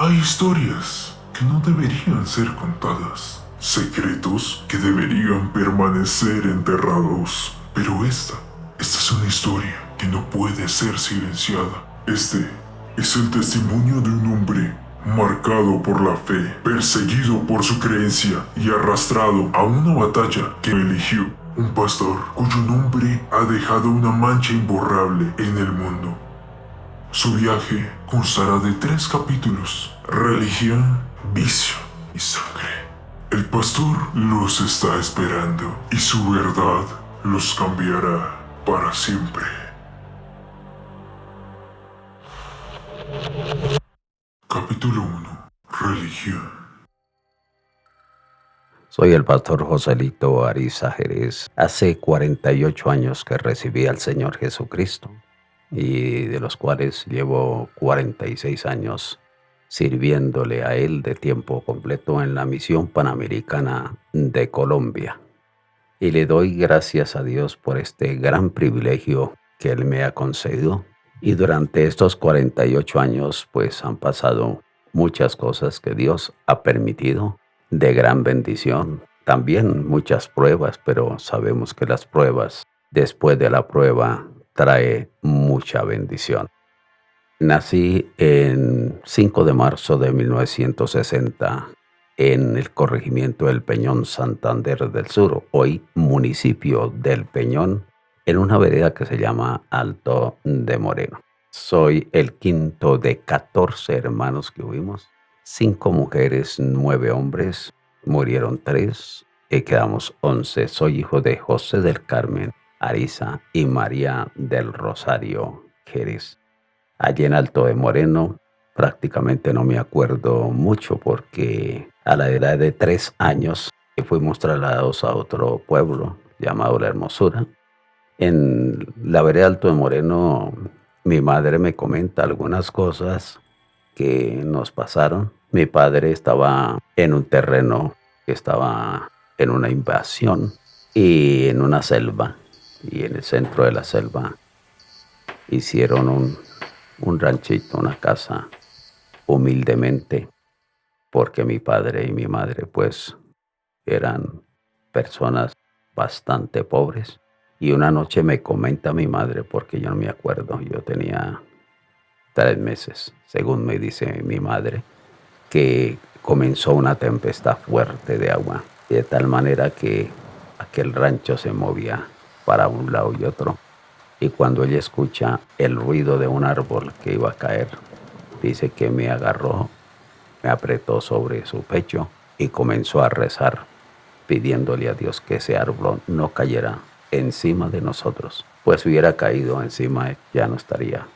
Hay historias que no deberían ser contadas, secretos que deberían permanecer enterrados. Pero esta es una historia que no puede ser silenciada. Este es el testimonio de un hombre marcado por la fe, perseguido por su creencia y arrastrado a una batalla que eligió. Un pastor cuyo nombre ha dejado una mancha imborrable en el mundo. Su viaje constará de 3 capítulos: religión, vicio y sangre. El pastor los está esperando y su verdad los cambiará para siempre. Capítulo 1. Religión. Soy el pastor Joselito Ariza Jerez. Hace 48 años que recibí al Señor Jesucristo y de los cuales llevo 46 años sirviéndole a Él de tiempo completo en la Misión Panamericana de Colombia. Y le doy gracias a Dios por este gran privilegio que Él me ha concedido. Y durante estos 48 años pues han pasado muchas cosas que Dios ha permitido de gran bendición. También muchas pruebas, pero sabemos que las pruebas, después de la prueba, trae mucha bendición. Nací en 5 de marzo de 1960 en el corregimiento del Peñón, Santander del Sur, hoy municipio del Peñón, en una vereda que se llama Alto de Moreno. Soy el quinto de 14 hermanos que hubimos, 5 mujeres, 9 hombres, murieron 3 y quedamos 11. Soy hijo de José del Carmen Ariza y María del Rosario Jerez. Allí en Alto de Moreno prácticamente no me acuerdo mucho porque a la edad de 3 años fuimos trasladados a otro pueblo llamado La Hermosura. En la vereda Alto de Moreno mi madre me comenta algunas cosas que nos pasaron. Mi padre estaba en un terreno que estaba en una invasión y en una selva, y en el centro de la selva hicieron un ranchito, una casa, humildemente, porque mi padre y mi madre pues eran personas bastante pobres. Y una noche me comenta mi madre, porque yo no me acuerdo, yo tenía 3 meses, según me dice mi madre, que comenzó una tempestad fuerte de agua, de tal manera que aquel rancho se movía para un lado y otro. Y cuando ella escucha el ruido de un árbol que iba a caer, dice que me agarró, me apretó sobre su pecho y comenzó a rezar, pidiéndole a Dios que ese árbol no cayera encima de nosotros. Pues hubiera caído encima, ya no estaría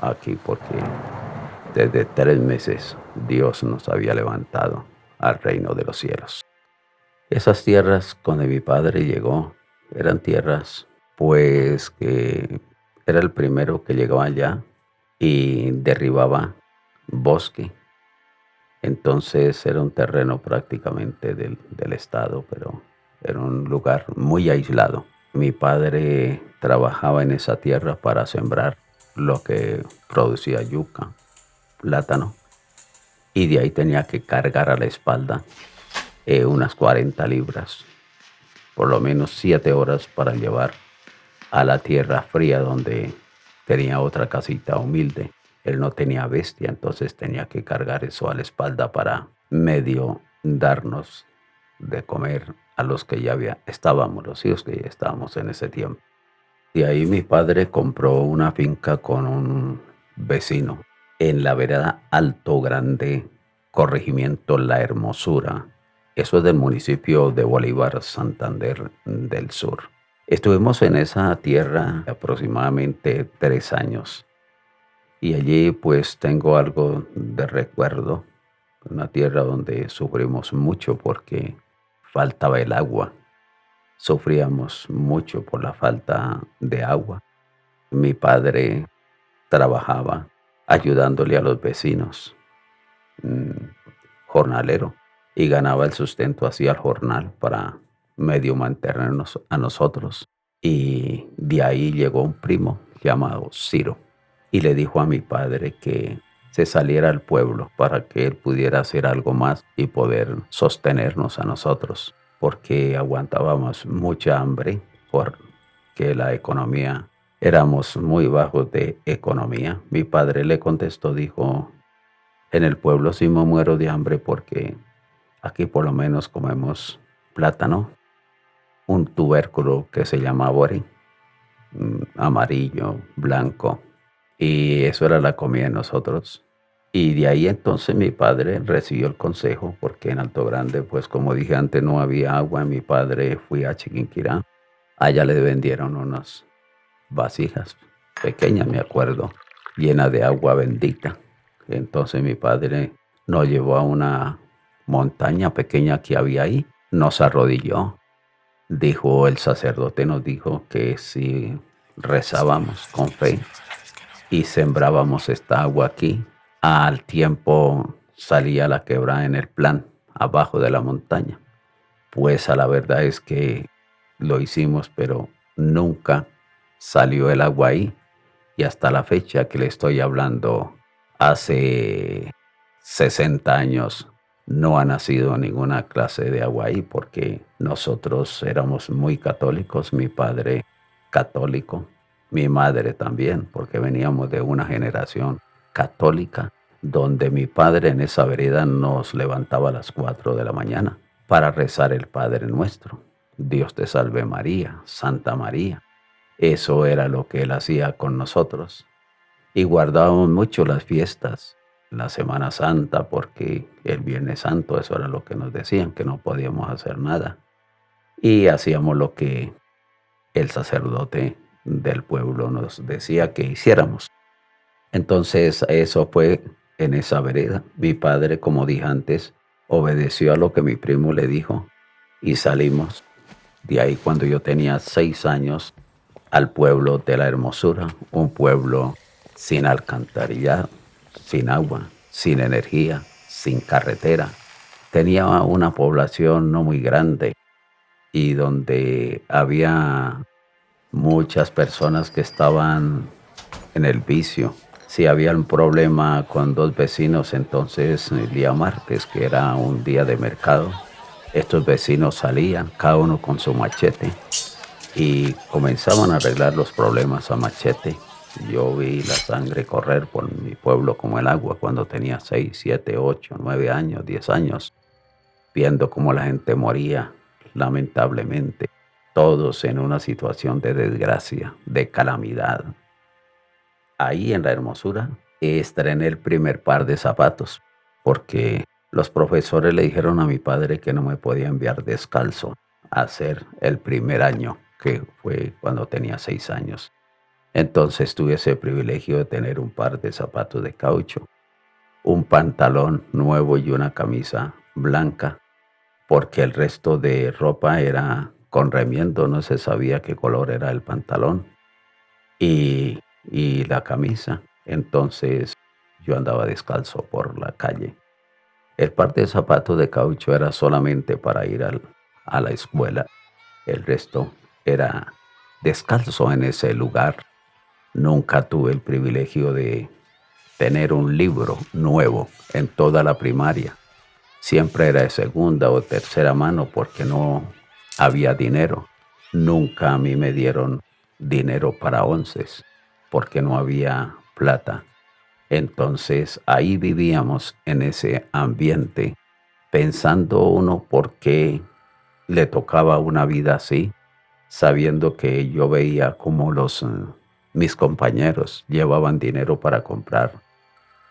aquí, porque desde 3 meses Dios nos había levantado al reino de los cielos. Esas tierras donde mi padre llegó eran tierras pues que era el primero que llegaba allá y derribaba bosque. Entonces era un terreno prácticamente del estado, pero era un lugar muy aislado. Mi padre trabajaba en esa tierra para sembrar lo que producía yuca, plátano, y de ahí tenía que cargar a la espalda unas 40 libras, por lo menos 7 horas para llevar a la tierra fría donde tenía otra casita humilde. Él no tenía bestia, entonces tenía que cargar eso a la espalda para medio darnos de comer a los que estábamos, los hijos que ya estábamos en ese tiempo. Y ahí mi padre compró una finca con un vecino en la vereda Alto Grande, corregimiento La Hermosura. Eso es del municipio de Bolívar, Santander del Sur. Estuvimos en esa tierra aproximadamente 3 años y allí pues tengo algo de recuerdo. Una tierra donde sufrimos mucho porque faltaba el agua. Sufríamos mucho por la falta de agua. Mi padre trabajaba ayudándole a los vecinos, mm, jornalero, y ganaba el sustento, hacía el jornal para medio mantenernos a nosotros. Y de ahí llegó un primo llamado Ciro y le dijo a mi padre que se saliera al pueblo para que él pudiera hacer algo más y poder sostenernos a nosotros, porque aguantábamos mucha hambre, porque la economía, éramos muy bajos de economía. Mi padre le contestó, dijo, en el pueblo sí me muero de hambre porque aquí por lo menos comemos plátano, un tubérculo que se llama bori, amarillo, blanco, y eso era la comida de nosotros. Y de ahí entonces mi padre recibió el consejo, porque en Alto Grande, pues como dije antes, no había agua. Mi padre fui a Chiquinquirá, allá le vendieron unas vasijas pequeñas, me acuerdo, llenas de agua bendita. Entonces mi padre nos llevó a una montaña pequeña que había ahí, nos arrodilló. Dijo el sacerdote, nos dijo que si rezábamos con fe y sembrábamos esta agua aquí, al tiempo salía la quebrada en el plan, abajo de la montaña. Pues a la verdad es que lo hicimos, pero nunca salió el agua ahí. Y hasta la fecha que le estoy hablando, hace 60 años, no ha nacido ninguna clase de agua ahí porque nosotros éramos muy católicos, mi padre católico, mi madre también, porque veníamos de una generación católica donde mi padre en esa vereda nos levantaba a las 4 de la mañana para rezar el Padre Nuestro. Dios te salve María, Santa María. Eso era lo que él hacía con nosotros. Y guardábamos mucho las fiestas, la Semana Santa, porque el Viernes Santo, eso era lo que nos decían, que no podíamos hacer nada. Y hacíamos lo que el sacerdote del pueblo nos decía que hiciéramos. Entonces, eso fue en esa vereda. Mi padre, como dije antes, obedeció a lo que mi primo le dijo y salimos. De ahí cuando yo tenía 6 años al pueblo de la Hermosura, un pueblo sin alcantarillado, sin agua, sin energía, sin carretera. Tenía una población no muy grande y donde había muchas personas que estaban en el vicio. Si había un problema con dos vecinos, entonces el día martes, que era un día de mercado, estos vecinos salían, cada uno con su machete, y comenzaban a arreglar los problemas a machete. Yo vi la sangre correr por mi pueblo como el agua cuando tenía 6, 7, 8, 9 años, 10 años, viendo cómo la gente moría, lamentablemente, todos en una situación de desgracia, de calamidad. Ahí en la Hermosura estrené el primer par de zapatos, porque los profesores le dijeron a mi padre que no me podía enviar descalzo a hacer el primer año, que fue cuando tenía 6 años. Entonces tuve ese privilegio de tener un par de zapatos de caucho, un pantalón nuevo y una camisa blanca, porque el resto de ropa era con remiendo, no se sabía qué color era el pantalón y la camisa. Entonces yo andaba descalzo por la calle. El par de zapatos de caucho era solamente para ir a la escuela. El resto era descalzo en ese lugar. Nunca tuve el privilegio de tener un libro nuevo en toda la primaria. Siempre era de segunda o tercera mano porque no había dinero. Nunca a mí me dieron dinero para onces porque no había plata. Entonces ahí vivíamos en ese ambiente, pensando uno por qué le tocaba una vida así, sabiendo que yo veía como mis compañeros llevaban dinero para comprar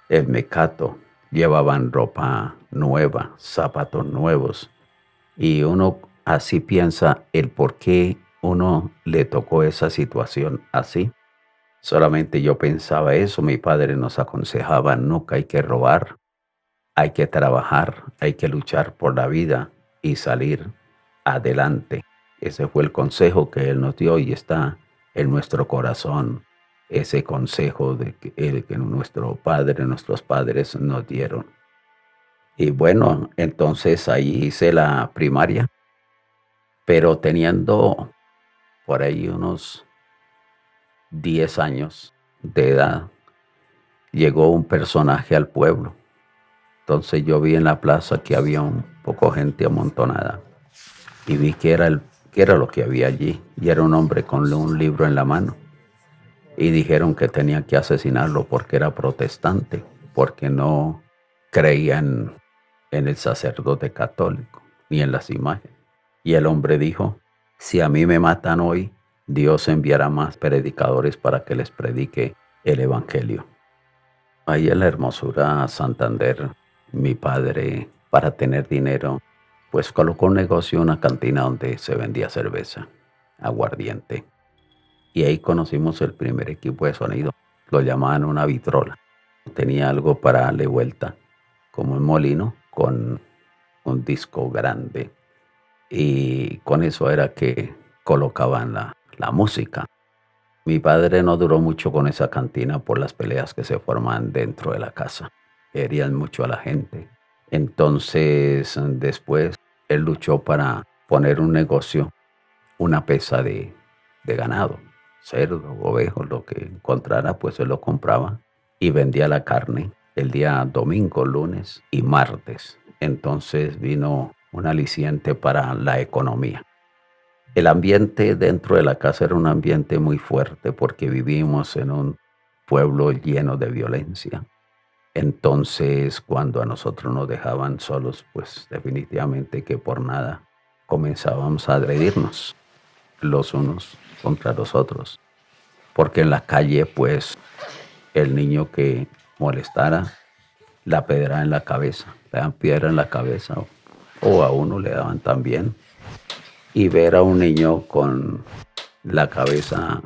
el mecato, llevaban ropa nueva, zapatos nuevos, y uno así piensa el por qué uno le tocó esa situación así. Solamente yo pensaba eso, mi padre nos aconsejaba, nunca hay que robar, hay que trabajar, hay que luchar por la vida y salir adelante. Ese fue el consejo que él nos dio y está en nuestro corazón, ese consejo el que nuestros padres nos dieron. Y bueno, entonces ahí hice la primaria, pero teniendo por ahí unos 10 años de edad, llegó un personaje al pueblo. Entonces yo vi en la plaza que había un poco gente amontonada y vi que era lo que había allí. Y era un hombre con un libro en la mano. Y dijeron que tenía que asesinarlo porque era protestante, porque no creía en el sacerdote católico ni en las imágenes. Y el hombre dijo, si a mí me matan hoy, Dios enviará más predicadores para que les predique el evangelio. Ahí en la Hermosura, Santander, mi padre, para tener dinero, pues colocó un negocio, una cantina donde se vendía cerveza, aguardiente. Y ahí conocimos el primer equipo de sonido. Lo llamaban una vitrola. Tenía algo para darle vuelta, como un molino con un disco grande. Y con eso era que colocaban la música. Mi padre no duró mucho con esa cantina por las peleas que se forman dentro de la casa. Herían mucho a la gente. Entonces, después, él luchó para poner un negocio, una pesa de ganado, cerdo, ovejos, lo que encontrara, pues él lo compraba y vendía la carne el día domingo, lunes y martes. Entonces vino un aliciente para la economía. El ambiente dentro de la casa era un ambiente muy fuerte porque vivimos en un pueblo lleno de violencia. Entonces, cuando a nosotros nos dejaban solos, pues definitivamente que por nada comenzábamos a agredirnos los unos contra los otros. Porque en la calle, pues, el niño que molestara, la pedra en la cabeza, le dan piedra en la cabeza o a uno le daban también. Y ver a un niño con la cabeza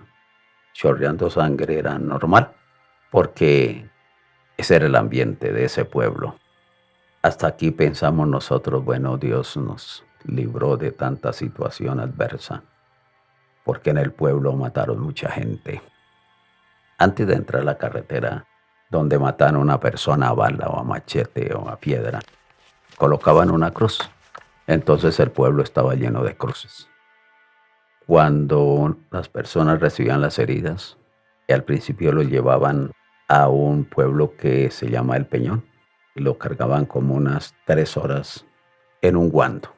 chorreando sangre era normal, porque ese era el ambiente de ese pueblo. Hasta aquí pensamos nosotros, bueno, Dios nos libró de tanta situación adversa, porque en el pueblo mataron mucha gente. Antes de entrar a la carretera, donde mataron a una persona a bala o a machete o a piedra, colocaban una cruz. Entonces el pueblo estaba lleno de cruces. Cuando las personas recibían las heridas, al principio lo llevaban a un pueblo que se llama El Peñón y lo cargaban como unas 3 horas en un guando.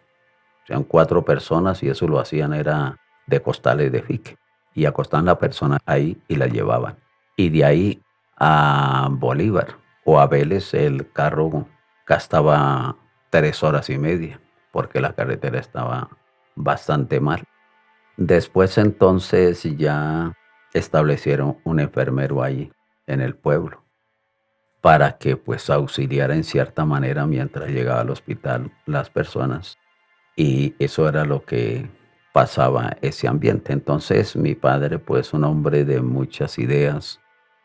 Sean 4 personas y eso lo hacían era de costales de fique. Y acostaban la persona ahí y la llevaban. Y de ahí a Bolívar o a Vélez el carro gastaba 3 horas y media porque la carretera estaba bastante mal. Después entonces ya establecieron un enfermero ahí en el pueblo para que pues auxiliara en cierta manera mientras llegaba al hospital las personas. Y eso era lo que pasaba ese ambiente. Entonces mi padre pues un hombre de muchas ideas.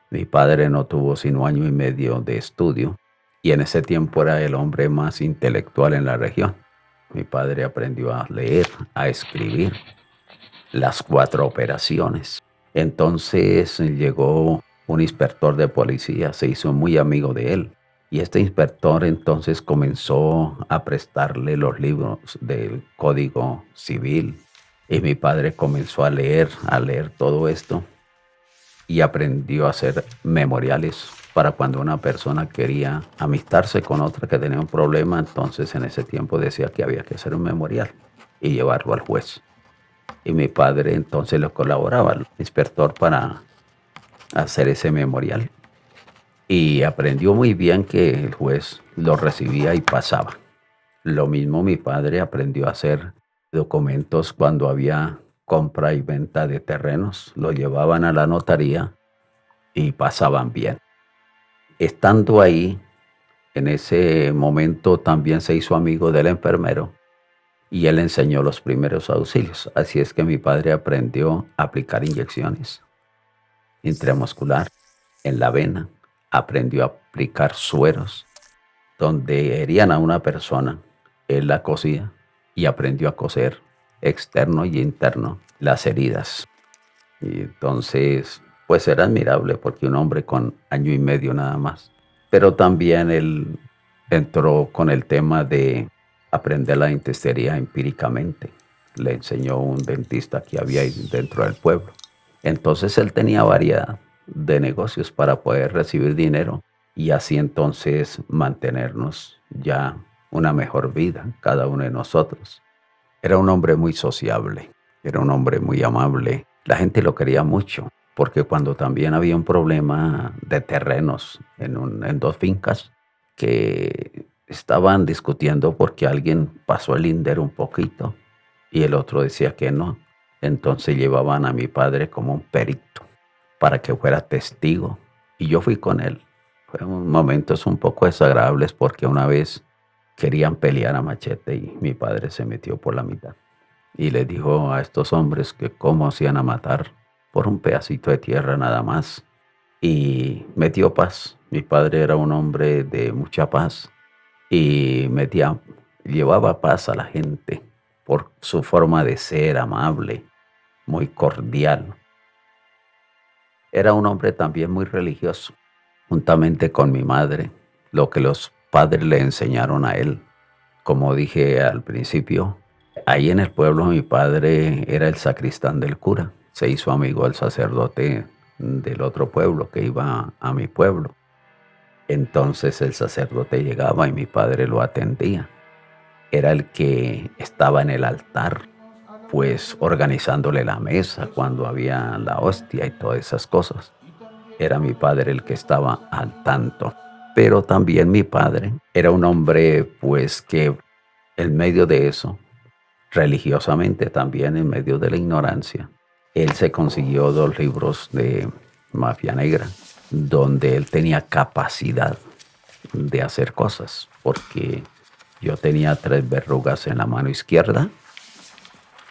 Mi padre no tuvo sino 1 año y medio de estudio y en ese tiempo era el hombre más intelectual en la región. Mi padre aprendió a leer, a escribir las 4 operaciones. Entonces llegó un inspector de policía, se hizo muy amigo de él. Y este inspector entonces comenzó a prestarle los libros del Código Civil. Y mi padre comenzó a leer todo esto y aprendió a hacer memoriales para cuando una persona quería amistarse con otra que tenía un problema, entonces en ese tiempo decía que había que hacer un memorial y llevarlo al juez. Y mi padre entonces le colaboraba al inspector para hacer ese memorial. Y aprendió muy bien que el juez lo recibía y pasaba. Lo mismo mi padre aprendió a hacer documentos cuando había compra y venta de terrenos. Lo llevaban a la notaría y pasaban bien. Estando ahí, en ese momento también se hizo amigo del enfermero y él enseñó los primeros auxilios. Así es que mi padre aprendió a aplicar inyecciones intramuscular en la vena, aprendió a aplicar sueros donde herían a una persona, él la cosía y aprendió a coser externo y interno las heridas. Y entonces, pues era admirable porque un hombre con 1 año y medio nada más. Pero también él entró con el tema de aprender la dentistería empíricamente. Le enseñó un dentista que había ahí dentro del pueblo. Entonces él tenía variedad. de negocios para poder recibir dinero y así entonces mantenernos ya una mejor vida, cada uno de nosotros. Era un hombre muy sociable, era un hombre muy amable. La gente lo quería mucho, porque cuando también había un problema de terrenos en dos fincas que estaban discutiendo porque alguien pasó el linder un poquito y el otro decía que no. Entonces llevaban a mi padre como un perito para que fuera testigo y yo fui con él. Fueron momentos un poco desagradables porque una vez querían pelear a machete y mi padre se metió por la mitad y les dijo a estos hombres que cómo hacían a matar por un pedacito de tierra nada más. Y metió paz. Mi padre era un hombre de mucha paz y llevaba paz a la gente por su forma de ser amable, muy cordial. Era un hombre también muy religioso, juntamente con mi madre, lo que los padres le enseñaron a él. Como dije al principio, ahí en el pueblo mi padre era el sacristán del cura. Se hizo amigo del sacerdote del otro pueblo que iba a mi pueblo. Entonces el sacerdote llegaba y mi padre lo atendía. Era el que estaba en el altar, pues organizándole la mesa cuando había la hostia y todas esas cosas. Era mi padre el que estaba al tanto. Pero también mi padre era un hombre, pues que en medio de eso, religiosamente también en medio de la ignorancia, él se consiguió 2 libros de mafia negra, donde él tenía capacidad de hacer cosas, porque yo tenía 3 verrugas en la mano izquierda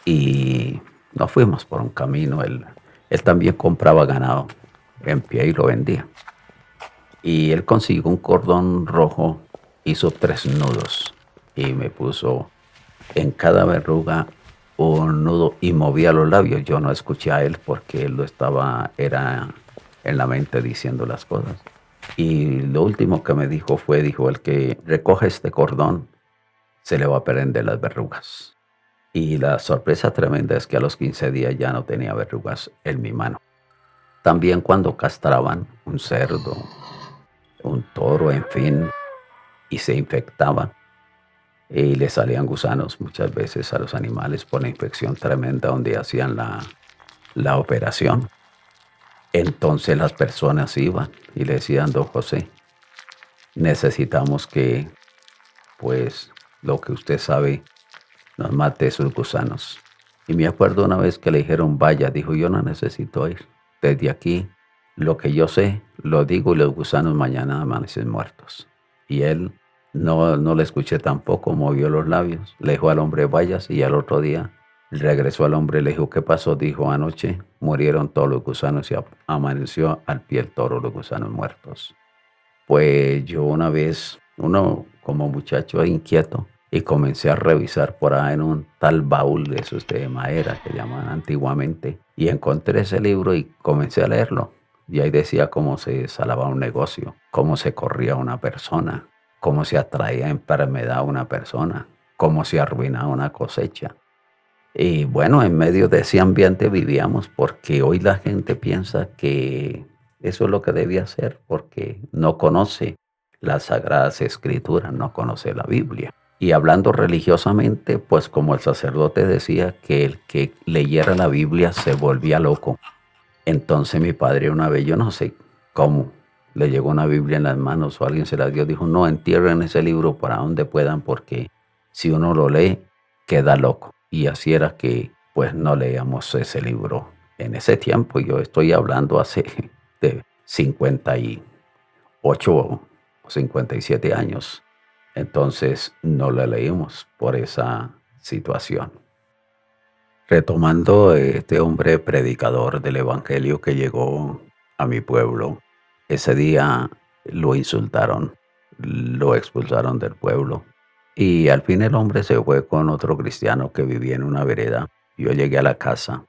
y nos fuimos por un camino. Él también compraba ganado en pie y lo vendía. Y él consiguió un cordón rojo, hizo 3 nudos y me puso en cada verruga un nudo y movía los labios. Yo no escuché a él porque él era en la mente diciendo las cosas. Y lo último que me dijo dijo, el que recoge este cordón se le va a prender las verrugas. Y la sorpresa tremenda es que a los 15 días ya no tenía verrugas en mi mano. También cuando castraban un cerdo, un toro, en fin, y se infectaban y le salían gusanos muchas veces a los animales por la infección tremenda donde hacían la operación. Entonces las personas iban y le decían, don José, necesitamos que, pues, lo que usted sabe, nos mate esos gusanos. Y me acuerdo una vez que le dijeron, vaya, dijo, yo no necesito ir. Desde aquí, lo que yo sé, lo digo y los gusanos mañana amanecen muertos. Y él no le escuché tampoco, movió los labios, le dijo al hombre, vayas, y al otro día regresó al hombre, le dijo, ¿qué pasó? Dijo, anoche murieron todos los gusanos y amaneció al pie el toro los gusanos muertos. Pues yo una vez, uno como muchacho inquieto, y comencé a revisar por ahí en un tal baúl de esos de madera que llamaban antiguamente, y encontré ese libro y comencé a leerlo. Y ahí decía cómo se salvaba un negocio, cómo se corría una persona, cómo se atraía enfermedad a una persona, cómo se arruinaba una cosecha. Y bueno, en medio de ese ambiente vivíamos porque hoy la gente piensa que eso es lo que debe hacer porque no conoce las sagradas escrituras, no conoce la Biblia. Y hablando religiosamente, pues como el sacerdote decía que el que leyera la Biblia se volvía loco. Entonces mi padre una vez, yo no sé cómo, le llegó una Biblia en las manos o alguien se la dio, dijo, no, entierren ese libro para donde puedan porque si uno lo lee, queda loco. Y así era que pues no leíamos ese libro en ese tiempo. Yo estoy hablando hace de 58 o 57 años. Entonces no lo leímos por esa situación. Retomando este hombre predicador del evangelio que llegó a mi pueblo, ese día lo insultaron, lo expulsaron del pueblo y al fin el hombre se fue con otro cristiano que vivía en una vereda. Yo llegué a la casa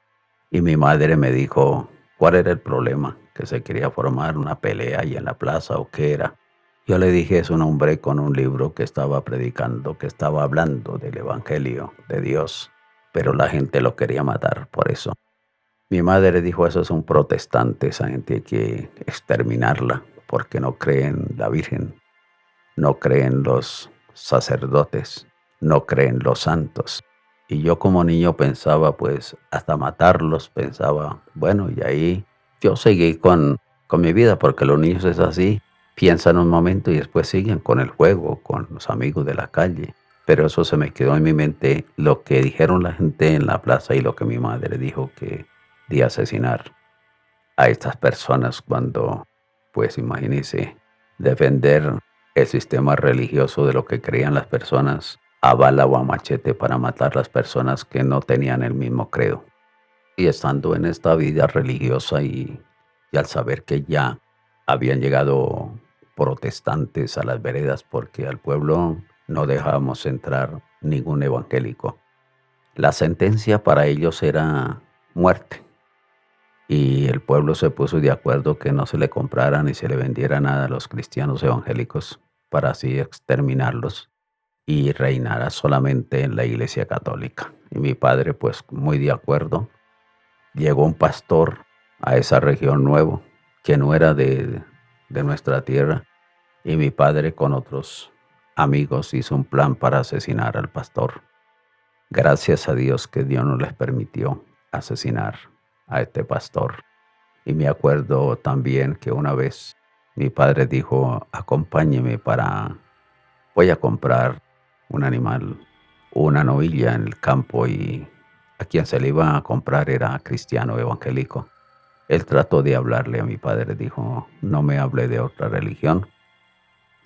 y mi madre me dijo cuál era el problema, que se quería formar una pelea ahí en la plaza o qué era. Yo le dije, es un hombre con un libro que estaba predicando, que estaba hablando del evangelio de Dios, pero la gente lo quería matar por eso. Mi madre dijo: "Eso es un protestante, esa gente hay que exterminarla, porque no cree en la Virgen, no cree en los sacerdotes, no cree en los santos". Y yo como niño pensaba, pues, hasta matarlos, pensaba, bueno, y ahí yo seguí con mi vida, porque los niños es así, piensan un momento y después siguen con el juego, con los amigos de la calle. Pero eso se me quedó en mi mente, lo que dijeron la gente en la plaza y lo que mi madre dijo que de asesinar a estas personas cuando, pues imagínese, defender el sistema religioso de lo que creían las personas a bala o a machete para matar las personas que no tenían el mismo credo. Y estando en esta vida religiosa y al saber que ya habían llegado protestantes a las veredas porque al pueblo no dejábamos entrar ningún evangélico. La sentencia para ellos era muerte y el pueblo se puso de acuerdo que no se le comprara ni se le vendiera nada a los cristianos evangélicos para así exterminarlos y reinara solamente en la iglesia católica. Y mi padre, pues muy de acuerdo, llegó un pastor a esa región nuevo que no era de nuestra tierra y mi padre con otros amigos hizo un plan para asesinar al pastor. Gracias a Dios que Dios no les permitió asesinar a este pastor. Y me acuerdo también que una vez mi padre dijo: acompáñeme voy a comprar un animal, una novilla en el campo, y a quien se le iba a comprar era cristiano evangélico. Él trató de hablarle a mi padre, dijo: no me hable de otra religión,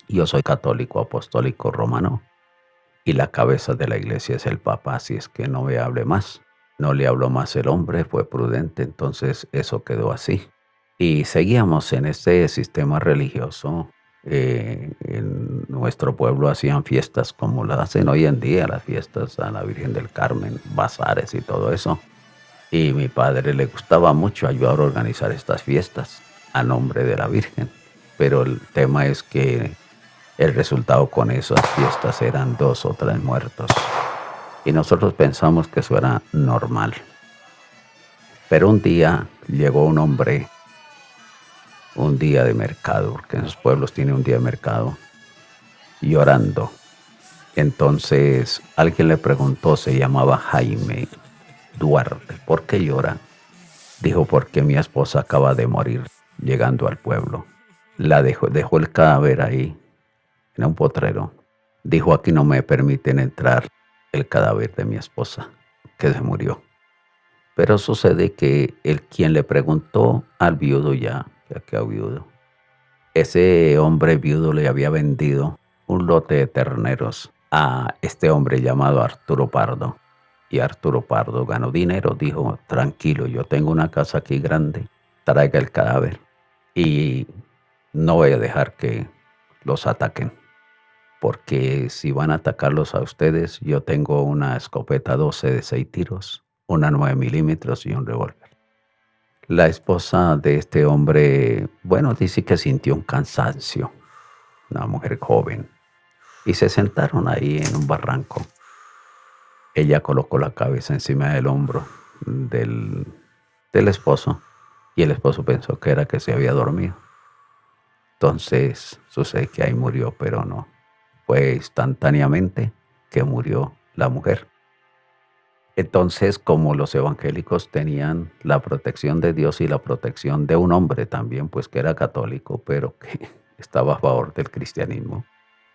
yo soy católico apostólico romano y la cabeza de la iglesia es el Papa, así es que no me hable más. No le habló más el hombre, fue prudente, entonces eso quedó así. Y seguíamos en este sistema religioso. En nuestro pueblo hacían fiestas como las hacen hoy en día, las fiestas a la Virgen del Carmen, bazares y todo eso. Y mi padre le gustaba mucho ayudar a organizar estas fiestas a nombre de la Virgen. Pero el tema es que el resultado con esas fiestas eran 2 o 3 muertos. Y nosotros pensamos que eso era normal. Pero un día llegó un hombre, un día de mercado, porque en esos pueblos tiene un día de mercado, llorando. Entonces alguien le preguntó, se llamaba Jaime Duarte: ¿por qué llora? Dijo: porque mi esposa acaba de morir llegando al pueblo. Dejó el cadáver ahí en un potrero. Dijo: aquí no me permiten entrar el cadáver de mi esposa, que se murió. Pero sucede que el quien le preguntó al viudo, ya que viudo, ese hombre viudo le había vendido un lote de terneros a este hombre llamado Arturo Pardo. Y Arturo Pardo ganó dinero, dijo: tranquilo, yo tengo una casa aquí grande, traiga el cadáver y no voy a dejar que los ataquen, porque si van a atacarlos a ustedes, yo tengo una escopeta 12 de 6 tiros, una 9 milímetros y un revólver. La esposa de este hombre, bueno, dice que sintió un cansancio, una mujer joven, y se sentaron ahí en un barranco. Ella colocó la cabeza encima del hombro del esposo y el esposo pensó que era que se había dormido. Entonces sucede que ahí murió, pero no. Fue instantáneamente que murió la mujer. Entonces, como los evangélicos tenían la protección de Dios y la protección de un hombre también, pues que era católico, pero que estaba a favor del cristianismo,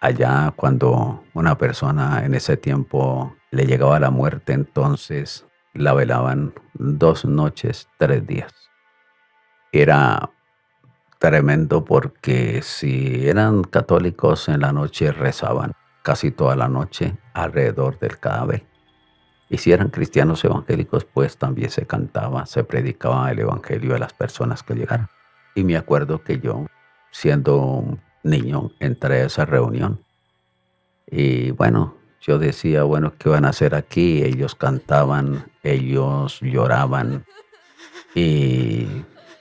allá cuando una persona en ese tiempo le llegaba la muerte, entonces la velaban 2 noches, 3 días. Era tremendo porque si eran católicos en la noche rezaban casi toda la noche alrededor del cadáver. Y si eran cristianos evangélicos, pues también se cantaba, se predicaba el evangelio a las personas que llegaran. Y me acuerdo que yo, siendo un niño, entré a esa reunión. Y bueno, yo decía: bueno, ¿qué van a hacer aquí? Ellos cantaban, ellos lloraban y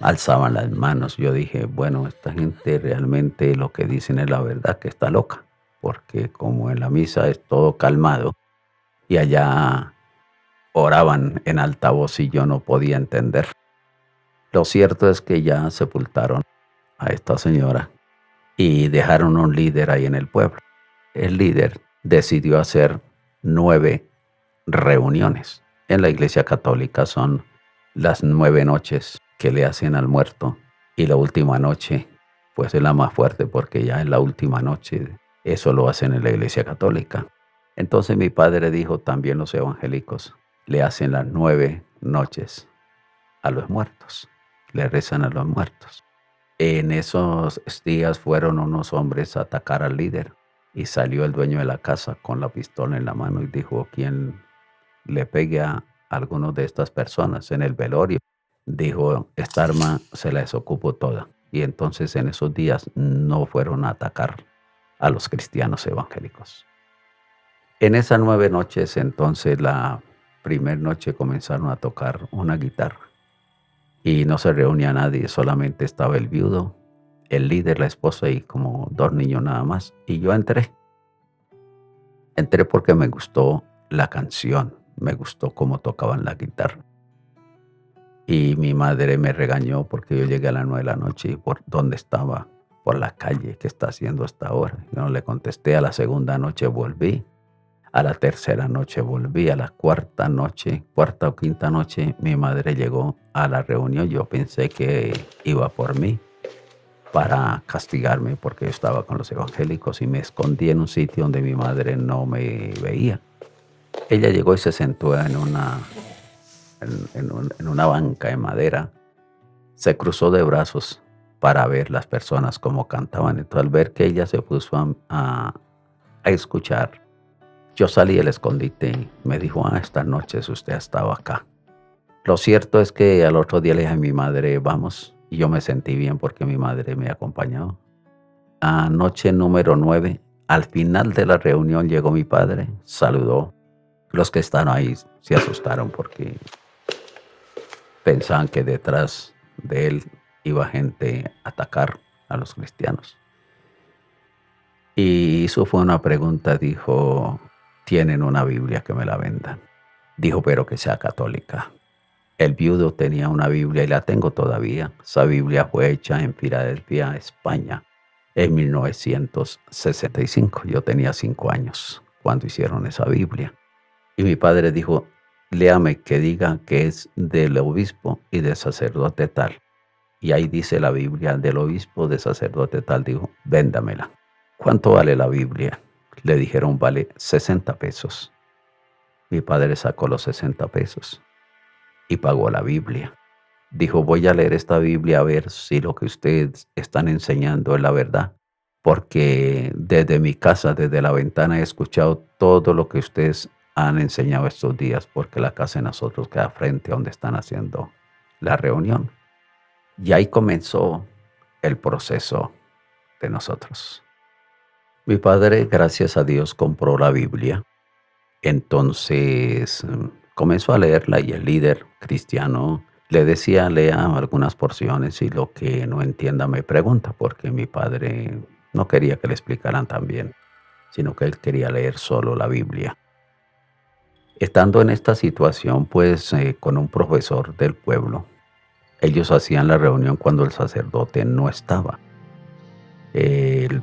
alzaban las manos. Yo dije: bueno, esta gente realmente lo que dicen es la verdad, que está loca, porque como en la misa es todo calmado y allá oraban en alta voz y yo no podía entender. Lo cierto es que ya sepultaron a esta señora y dejaron un líder ahí en el pueblo. El líder decidió hacer 9 reuniones. En la Iglesia Católica son las 9 noches que le hacen al muerto, y la última noche pues es la más fuerte porque ya es la última noche. Eso lo hacen en la Iglesia Católica. Entonces mi padre dijo, también los evangélicos le hacen las 9 noches a los muertos, le rezan a los muertos. En esos días fueron unos hombres a atacar al líder y salió el dueño de la casa con la pistola en la mano y dijo, quien le pegue a alguno de estas personas en el velorio, dijo, esta arma se la desocupo toda. Y entonces en esos días no fueron a atacar a los cristianos evangélicos. En esas 9 noches, entonces la primera noche comenzaron a tocar una guitarra y no se reunía nadie, solamente estaba el viudo, el líder, la esposa y como 2 niños nada más. Y yo entré porque me gustó la canción, me gustó cómo tocaban la guitarra. Y mi madre me regañó porque yo llegué a las 9 de la noche y por dónde estaba, por la calle, ¿qué está haciendo hasta ahora? Yo no le contesté. A la segunda noche volví, a la tercera noche volví, a la cuarta o quinta noche, mi madre llegó a la reunión. Yo pensé que iba por mí para castigarme porque yo estaba con los evangélicos y me escondí en un sitio donde mi madre no me veía. Ella llegó y se sentó en una banca de madera, se cruzó de brazos para ver las personas cómo cantaban. Entonces al ver que ella se puso a escuchar, yo salí del escondite y me dijo, esta noche usted ha estado acá. Lo cierto es que al otro día le dije a mi madre, vamos, y yo me sentí bien porque mi madre me acompañó. A noche número 9, al final de la reunión llegó mi padre, saludó. Los que estaban ahí se asustaron porque pensaban que detrás de él iba gente a atacar a los cristianos. Y eso fue una pregunta, dijo, ¿tienen una Biblia que me la vendan? Dijo, pero que sea católica. El viudo tenía una Biblia y la tengo todavía. Esa Biblia fue hecha en Filadelfia, España, en 1965. Yo tenía 5 años cuando hicieron esa Biblia. Y mi padre dijo, léame que diga que es del obispo y del sacerdote tal. Y ahí dice la Biblia del obispo, del sacerdote tal. Dijo, véndamela. ¿Cuánto vale la Biblia? Le dijeron, vale 60 pesos. Mi padre sacó los 60 pesos y pagó la Biblia. Dijo, voy a leer esta Biblia a ver si lo que ustedes están enseñando es la verdad. Porque desde mi casa, desde la ventana, he escuchado todo lo que ustedes han enseñado estos días, porque la casa de nosotros queda frente a donde están haciendo la reunión. Y ahí comenzó el proceso de nosotros. Mi padre, gracias a Dios, compró la Biblia. Entonces comenzó a leerla y el líder cristiano le decía, lea algunas porciones y lo que no entienda me pregunta, porque mi padre no quería que le explicaran tan bien, sino que él quería leer solo la Biblia. Estando en esta situación, pues con un profesor del pueblo, ellos hacían la reunión cuando el sacerdote no estaba. El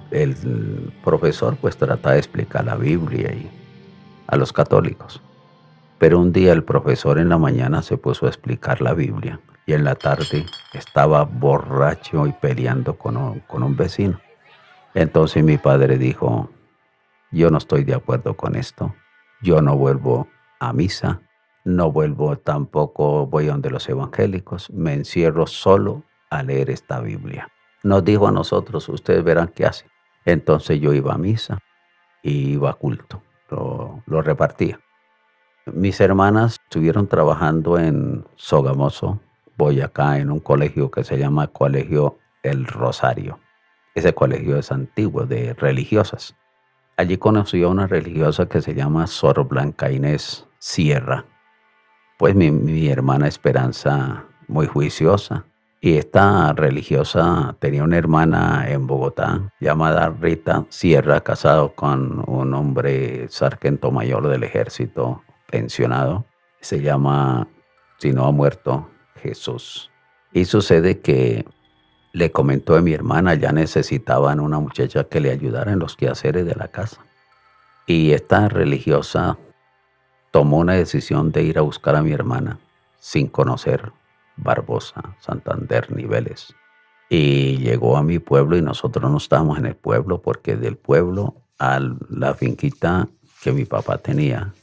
profesor pues trata de explicar la Biblia a los católicos. Pero un día el profesor en la mañana se puso a explicar la Biblia y en la tarde estaba borracho y peleando con un vecino. Entonces mi padre dijo, yo no estoy de acuerdo con esto. Yo no vuelvo a misa, no vuelvo tampoco, voy donde los evangélicos, me encierro solo a leer esta Biblia. Nos dijo a nosotros, ustedes verán qué hace. Entonces yo iba a misa y iba a culto, lo repartía. Mis hermanas estuvieron trabajando en Sogamoso, Boyacá, en un colegio que se llama Colegio El Rosario. Ese colegio es antiguo, de religiosas. Allí conocí a una religiosa que se llama Sor Blanca Inés Sierra. Pues mi hermana Esperanza, muy juiciosa. Y esta religiosa tenía una hermana en Bogotá llamada Rita Sierra, casado con un hombre sargento mayor del ejército pensionado. Se llama, si no ha muerto, Jesús. Y sucede que le comentó a mi hermana, ya necesitaban una muchacha que le ayudara en los quehaceres de la casa. Y esta religiosa tomó una decisión de ir a buscar a mi hermana sin conocer Barbosa, Santander, Niveles. Y llegó a mi pueblo y nosotros no estábamos en el pueblo porque del pueblo a la finquita que mi papá tenía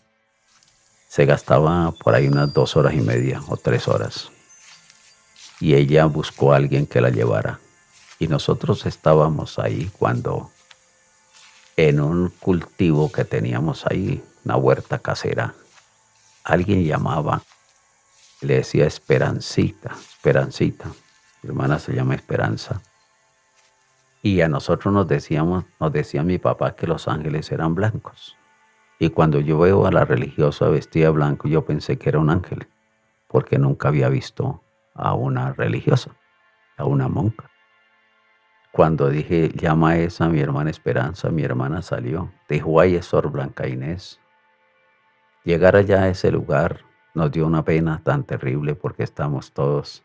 se gastaba por ahí unas 2 horas y media o 3 horas. Y ella buscó a alguien que la llevara. Y nosotros estábamos ahí cuando en un cultivo que teníamos ahí, una huerta casera, alguien llamaba, le decía Esperancita, Esperancita. Mi hermana se llama Esperanza. Y a nosotros nos decía mi papá que los ángeles eran blancos. Y cuando yo veo a la religiosa vestida de blanco, yo pensé que era un ángel, porque nunca había visto a una religiosa, a una monja. Cuando dije, llama a esa mi hermana Esperanza, mi hermana salió. Dijo, ay, es Sor Blanca Inés. Llegar allá a ese lugar nos dio una pena tan terrible porque estamos todos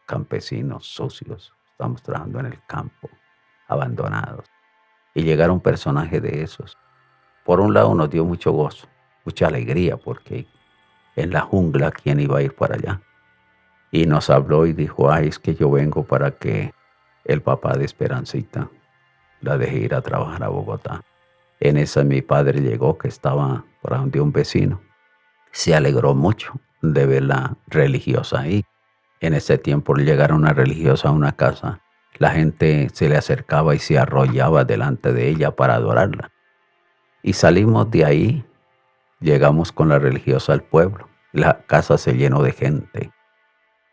campesinos, sucios, estamos trabajando en el campo, abandonados. Y llegar un personaje de esos, por un lado nos dio mucho gozo, mucha alegría, porque en la jungla, ¿quién iba a ir para allá? Y nos habló y dijo, ay, es que yo vengo para que el papá de Esperancita la dejé ir a trabajar a Bogotá. En esa mi padre llegó, que estaba por donde un vecino. Se alegró mucho de ver la religiosa ahí. En ese tiempo llegar una religiosa a una casa, la gente se le acercaba y se arrollaba delante de ella para adorarla. Y salimos de ahí, llegamos con la religiosa al pueblo. La casa se llenó de gente.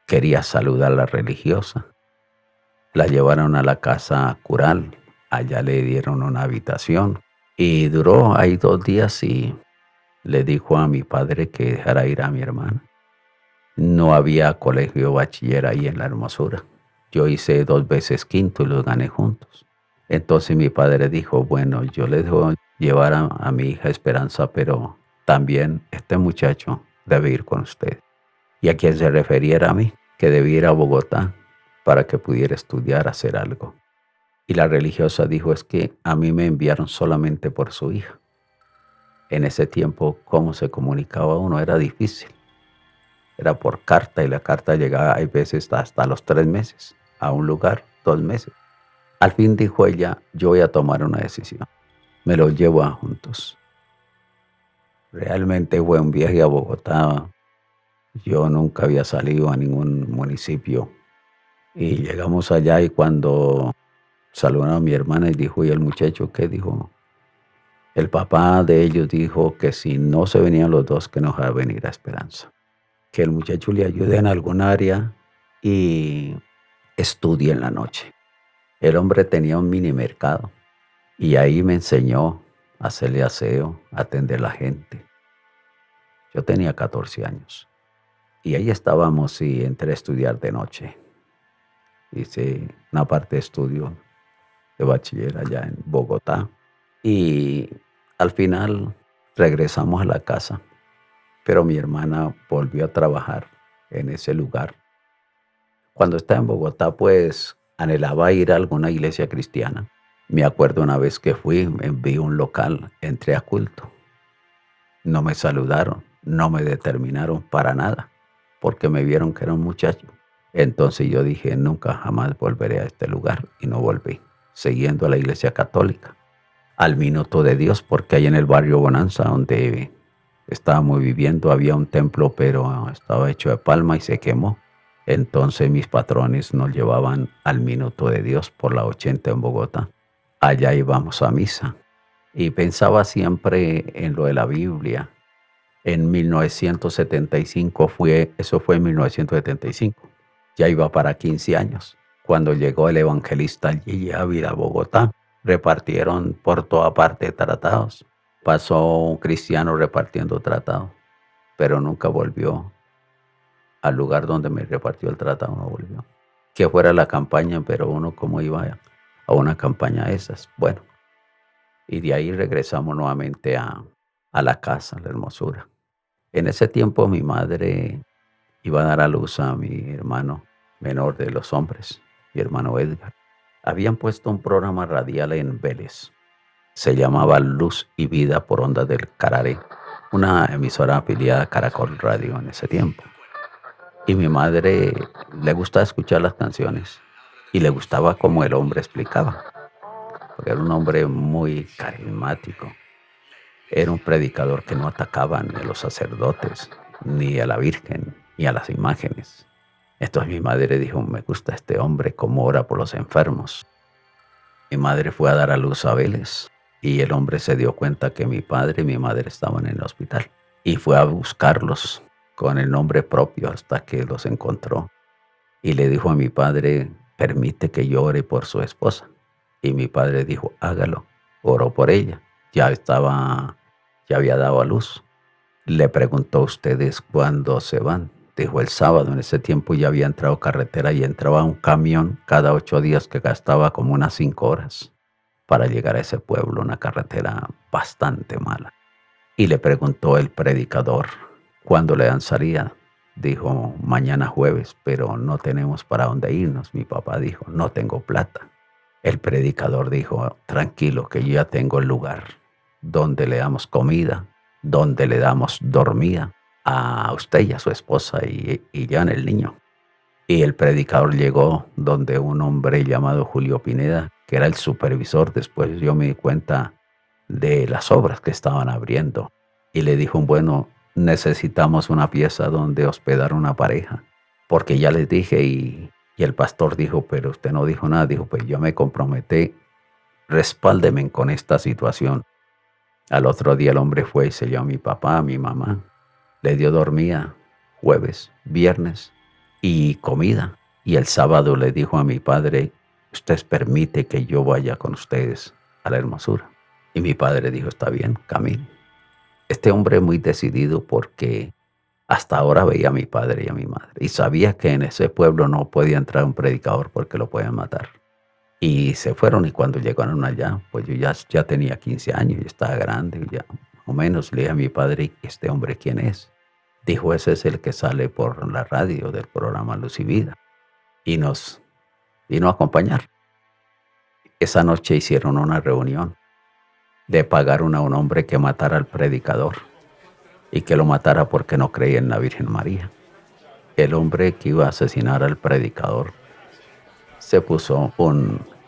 Quería saludar a la religiosa. La llevaron a la casa cural. Allá le dieron una habitación. Y duró ahí 2 días y le dijo a mi padre que dejara ir a mi hermana. No había colegio bachiller ahí en La Hermosura. Yo hice 2 veces quinto y los gané juntos. Entonces mi padre dijo, bueno, yo le dejo llevar a mi hija Esperanza, pero también este muchacho debe ir con usted. Y a quien se refería era a mí, que debía ir a Bogotá para que pudiera estudiar, hacer algo. Y la religiosa dijo, es que a mí me enviaron solamente por su hija. En ese tiempo, cómo se comunicaba uno era difícil. Era por carta y la carta llegaba hay veces hasta los 3 meses, a un lugar, 2 meses. Al fin dijo ella, yo voy a tomar una decisión. Me lo llevo a juntos. Realmente fue un viaje a Bogotá. Yo nunca había salido a ningún municipio. Y llegamos allá y cuando saludaron a mi hermana y dijo, ¿y el muchacho qué? Dijo, el papá de ellos dijo que si no se venían los dos, que nos iba a venir a Esperanza. Que el muchacho le ayude en algún área y estudie en la noche. El hombre tenía un mini mercado y ahí me enseñó a hacerle aseo, a atender a la gente. Yo tenía 14 años y ahí estábamos y entré a estudiar de noche. Hice una parte de estudio de bachiller allá en Bogotá y al final regresamos a la casa, pero mi hermana volvió a trabajar en ese lugar. Cuando estaba en Bogotá, pues anhelaba ir a alguna iglesia cristiana. Me acuerdo una vez que fui, me vi un local, entré a culto. No me saludaron, no me determinaron para nada, porque me vieron que era un muchacho. Entonces yo dije, nunca jamás volveré a este lugar y no volví, siguiendo a la iglesia católica, al Minuto de Dios, porque ahí en el barrio Bonanza, donde estábamos viviendo, había un templo, pero estaba hecho de palma y se quemó. Entonces mis patrones nos llevaban al Minuto de Dios por la 80 en Bogotá. Allá íbamos a misa y pensaba siempre en lo de la Biblia. En 1975 eso fue en 1975. Ya iba para 15 años. Cuando llegó el evangelista Gigi Ávila a Bogotá, repartieron por toda parte tratados. Pasó un cristiano repartiendo tratados, pero nunca volvió al lugar donde me repartió el tratado, no volvió. Que fuera la campaña, pero uno como iba a una campaña de esas. Bueno, y de ahí regresamos nuevamente a la casa, a La Hermosura. En ese tiempo mi madre iba a dar a luz a mi hermano menor de los hombres, mi hermano Edgar, habían puesto un programa radial en Vélez. Se llamaba Luz y Vida por Onda del Carare, una emisora afiliada a Caracol Radio en ese tiempo. Y mi madre le gustaba escuchar las canciones y le gustaba cómo el hombre explicaba, porque era un hombre muy carismático. Era un predicador que no atacaba ni a los sacerdotes, ni a la Virgen, ni a las imágenes. Entonces mi madre dijo, me gusta este hombre, cómo ora por los enfermos. Mi madre fue a dar a luz a Vélez y el hombre se dio cuenta que mi padre y mi madre estaban en el hospital y fue a buscarlos con el nombre propio hasta que los encontró y le dijo a mi padre, permite que yo ore por su esposa. Y mi padre dijo, hágalo. Oró por ella. Ya había dado a luz. Le preguntó, ¿ustedes cuándo se van? Dijo, el sábado. En ese tiempo ya había entrado carretera y entraba un camión cada 8 días que gastaba como unas 5 horas para llegar a ese pueblo, una carretera bastante mala. Y le preguntó el predicador, ¿cuándo le dan salida? Dijo, mañana jueves, pero no tenemos para dónde irnos. Mi papá dijo, no tengo plata. El predicador dijo, tranquilo, que yo ya tengo el lugar donde le damos comida, donde le damos dormida a usted y a su esposa y ya en el niño. Y el predicador llegó donde un hombre llamado Julio Pineda, que era el supervisor. Después yo me di cuenta de las obras que estaban abriendo y le dijo, bueno, necesitamos una pieza donde hospedar una pareja, porque ya les dije. Y el pastor dijo, pero usted no dijo nada. Dijo, pues yo me comprometí, respáldeme con esta situación. Al otro día el hombre fue y se llevó a mi papá, a mi mamá, le dio dormida jueves, viernes y comida. Y el sábado le dijo a mi padre, ¿ustedes permite que yo vaya con ustedes a la Hermosura? Y mi padre dijo, está bien, camine. Este hombre muy decidido, porque hasta ahora veía a mi padre y a mi madre y sabía que en ese pueblo no podía entrar un predicador porque lo podían matar. Y se fueron, y cuando llegaron allá, pues yo ya tenía 15 años, ya estaba grande, ya más o menos. Le dije a mi padre, ¿este hombre quién es? Dijo, ese es el que sale por la radio del programa Luz y Vida. Y nos vino a acompañar. Esa noche hicieron una reunión de pagaron a un hombre que matara al predicador y que lo matara porque no creía en la Virgen María. El hombre que iba a asesinar al predicador se puso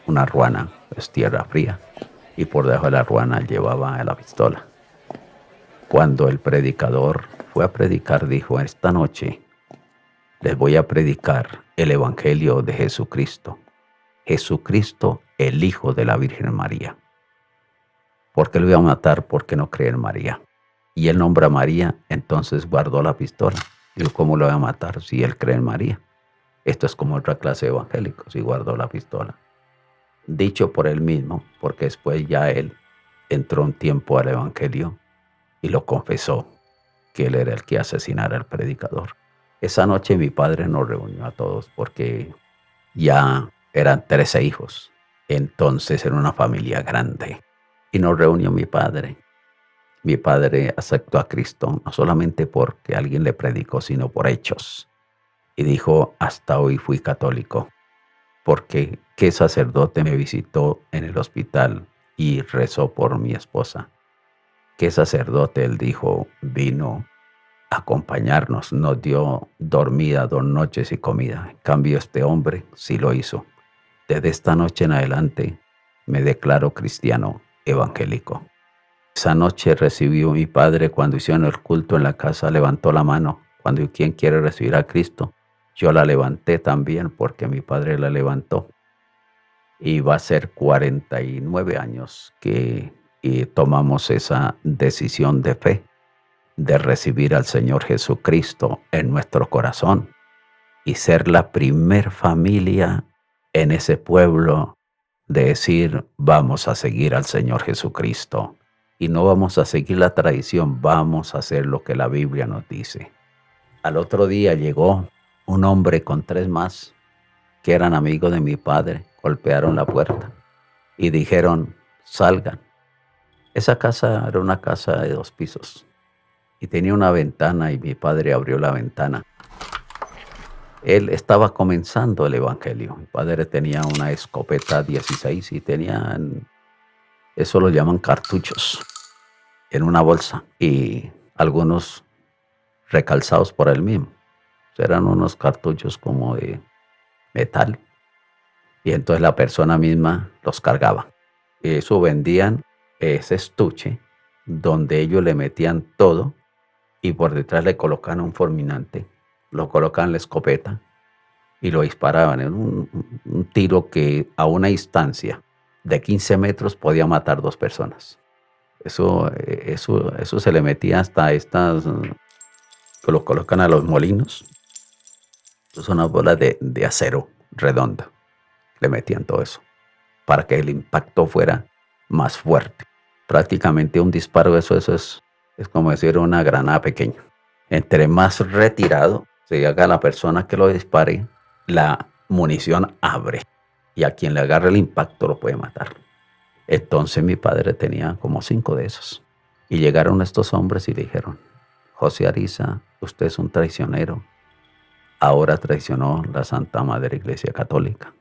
una ruana, es tierra fría, y por debajo de la ruana llevaba la pistola. Cuando el predicador fue a predicar, dijo, esta noche les voy a predicar el Evangelio de Jesucristo. Jesucristo, el Hijo de la Virgen María. ¿Por qué lo iba a matar? Porque no cree en María. Y él nombra a María, entonces guardó la pistola. Dijo, ¿cómo lo voy a matar si él cree en María? Esto es como otra clase de evangélicos, y guardó la pistola. Dicho por él mismo, porque después ya él entró un tiempo al evangelio y lo confesó, que él era el que asesinara al predicador. Esa noche mi padre nos reunió a todos porque ya eran 13 hijos. Entonces era una familia grande. Y nos reunió mi padre. Mi padre aceptó a Cristo no solamente porque alguien le predicó, sino por hechos. Y dijo, hasta hoy fui católico, porque qué sacerdote me visitó en el hospital y rezó por mi esposa. Qué sacerdote, él dijo, vino a acompañarnos, nos dio dormida 2 noches y comida. En cambio, este hombre sí lo hizo. Desde esta noche en adelante me declaro cristiano evangélico. Esa noche recibió mi padre, cuando hicieron el culto en la casa, levantó la mano. Cuando ¿quién quiere recibir a Cristo? Yo la levanté también porque mi padre la levantó. Y va a ser 49 años que tomamos esa decisión de fe, de recibir al Señor Jesucristo en nuestro corazón y ser la primer familia en ese pueblo de decir, vamos a seguir al Señor Jesucristo. Y no vamos a seguir la tradición, vamos a hacer lo que la Biblia nos dice. Al otro día llegó un hombre con 3 más que eran amigos de mi padre, golpearon la puerta y dijeron, salgan. Esa casa era una casa de 2 pisos y tenía una ventana, y mi padre abrió la ventana Él estaba comenzando el evangelio. Mi padre tenía una escopeta 16 y tenían, eso lo llaman cartuchos, en una bolsa y algunos recalzados por él mismo. Eran unos cartuchos como de metal y entonces la persona misma los cargaba. Y eso vendían ese estuche donde ellos le metían todo y por detrás le colocaban un fulminante, lo colocaban en la escopeta y lo disparaban en un tiro que a una distancia de 15 metros podía matar 2 personas. Eso se le metía hasta estas, que lo colocan a los molinos. Es una bola de acero redonda. Le metían todo eso para que el impacto fuera más fuerte. Prácticamente un disparo, es como decir una granada pequeña. Entre más retirado se haga la persona que lo dispare, la munición abre y a quien le agarre el impacto lo puede matar. Entonces mi padre tenía como 5 de esos. Y llegaron estos hombres y le dijeron, José Ariza, usted es un traicionero. Ahora traicionó la Santa Madre Iglesia Católica.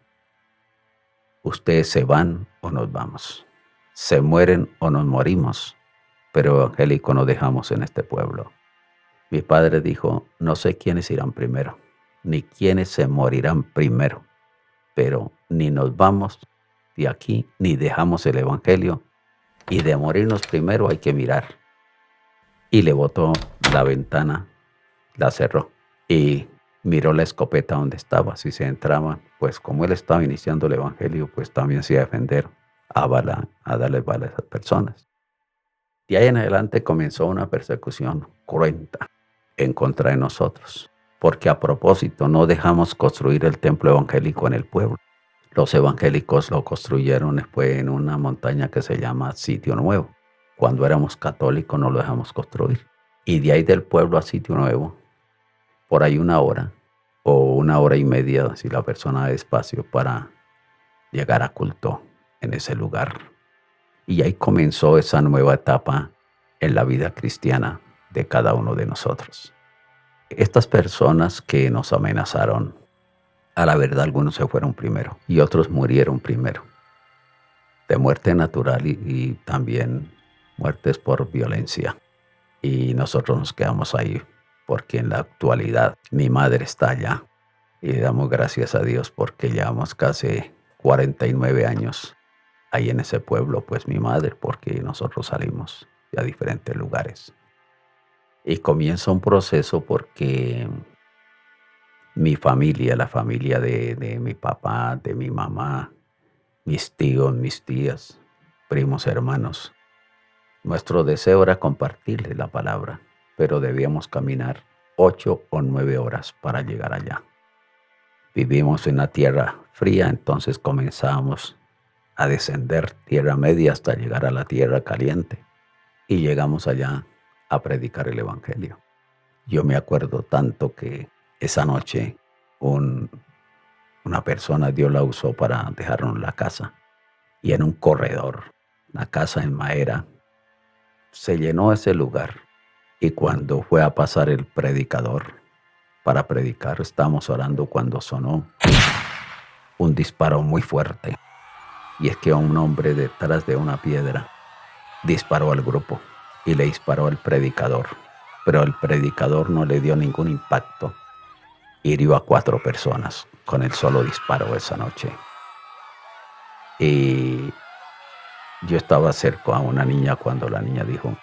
Ustedes se van o nos vamos. Se mueren o nos morimos. Pero evangélico no dejamos en este pueblo. Mi padre dijo, no sé quiénes irán primero, ni quiénes se morirán primero, pero ni nos vamos de aquí, ni dejamos el evangelio, y de morirnos primero hay que mirar. Y le botó la ventana, la cerró, y miró la escopeta donde estaba. Si se entraban, pues como él estaba iniciando el evangelio, pues también se iba a defender a darle bala a esas personas. De ahí en adelante comenzó una persecución cruenta en contra de nosotros, porque a propósito no dejamos construir el templo evangélico en el pueblo. Los evangélicos lo construyeron después en una montaña que se llama Sitio Nuevo. Cuando éramos católicos no lo dejamos construir. Y de ahí del pueblo a Sitio Nuevo, por ahí 1 hora o 1 hora y media si la persona da espacio para llegar a culto en ese lugar. Y ahí comenzó esa nueva etapa en la vida cristiana de cada uno de nosotros. Estas personas que nos amenazaron, a la verdad algunos se fueron primero y otros murieron primero, de muerte natural y también muertes por violencia. Y nosotros nos quedamos ahí porque en la actualidad mi madre está allá y le damos gracias a Dios porque llevamos casi 49 años ahí en ese pueblo, pues mi madre, porque nosotros salimos a diferentes lugares. Y comienza un proceso porque mi familia, la familia de mi papá, de mi mamá, mis tíos, mis tías, primos, hermanos, nuestro deseo era compartirles la palabra, pero debíamos caminar 8 o 9 horas para llegar allá. Vivimos en una tierra fría, entonces comenzamos a descender tierra media hasta llegar a la tierra caliente y llegamos allá a predicar el evangelio. Yo me acuerdo tanto que esa noche una persona Dios la usó para dejarnos la casa y en un corredor, la casa en madera, se llenó ese lugar y cuando fue a pasar el predicador para predicar, estábamos orando cuando sonó un disparo muy fuerte y es que un hombre detrás de una piedra disparó al grupo y le disparó al predicador, pero el predicador no le dio ningún impacto. Hirió a 4 personas con el solo disparo esa noche. Y yo estaba cerca a una niña cuando la niña dijo,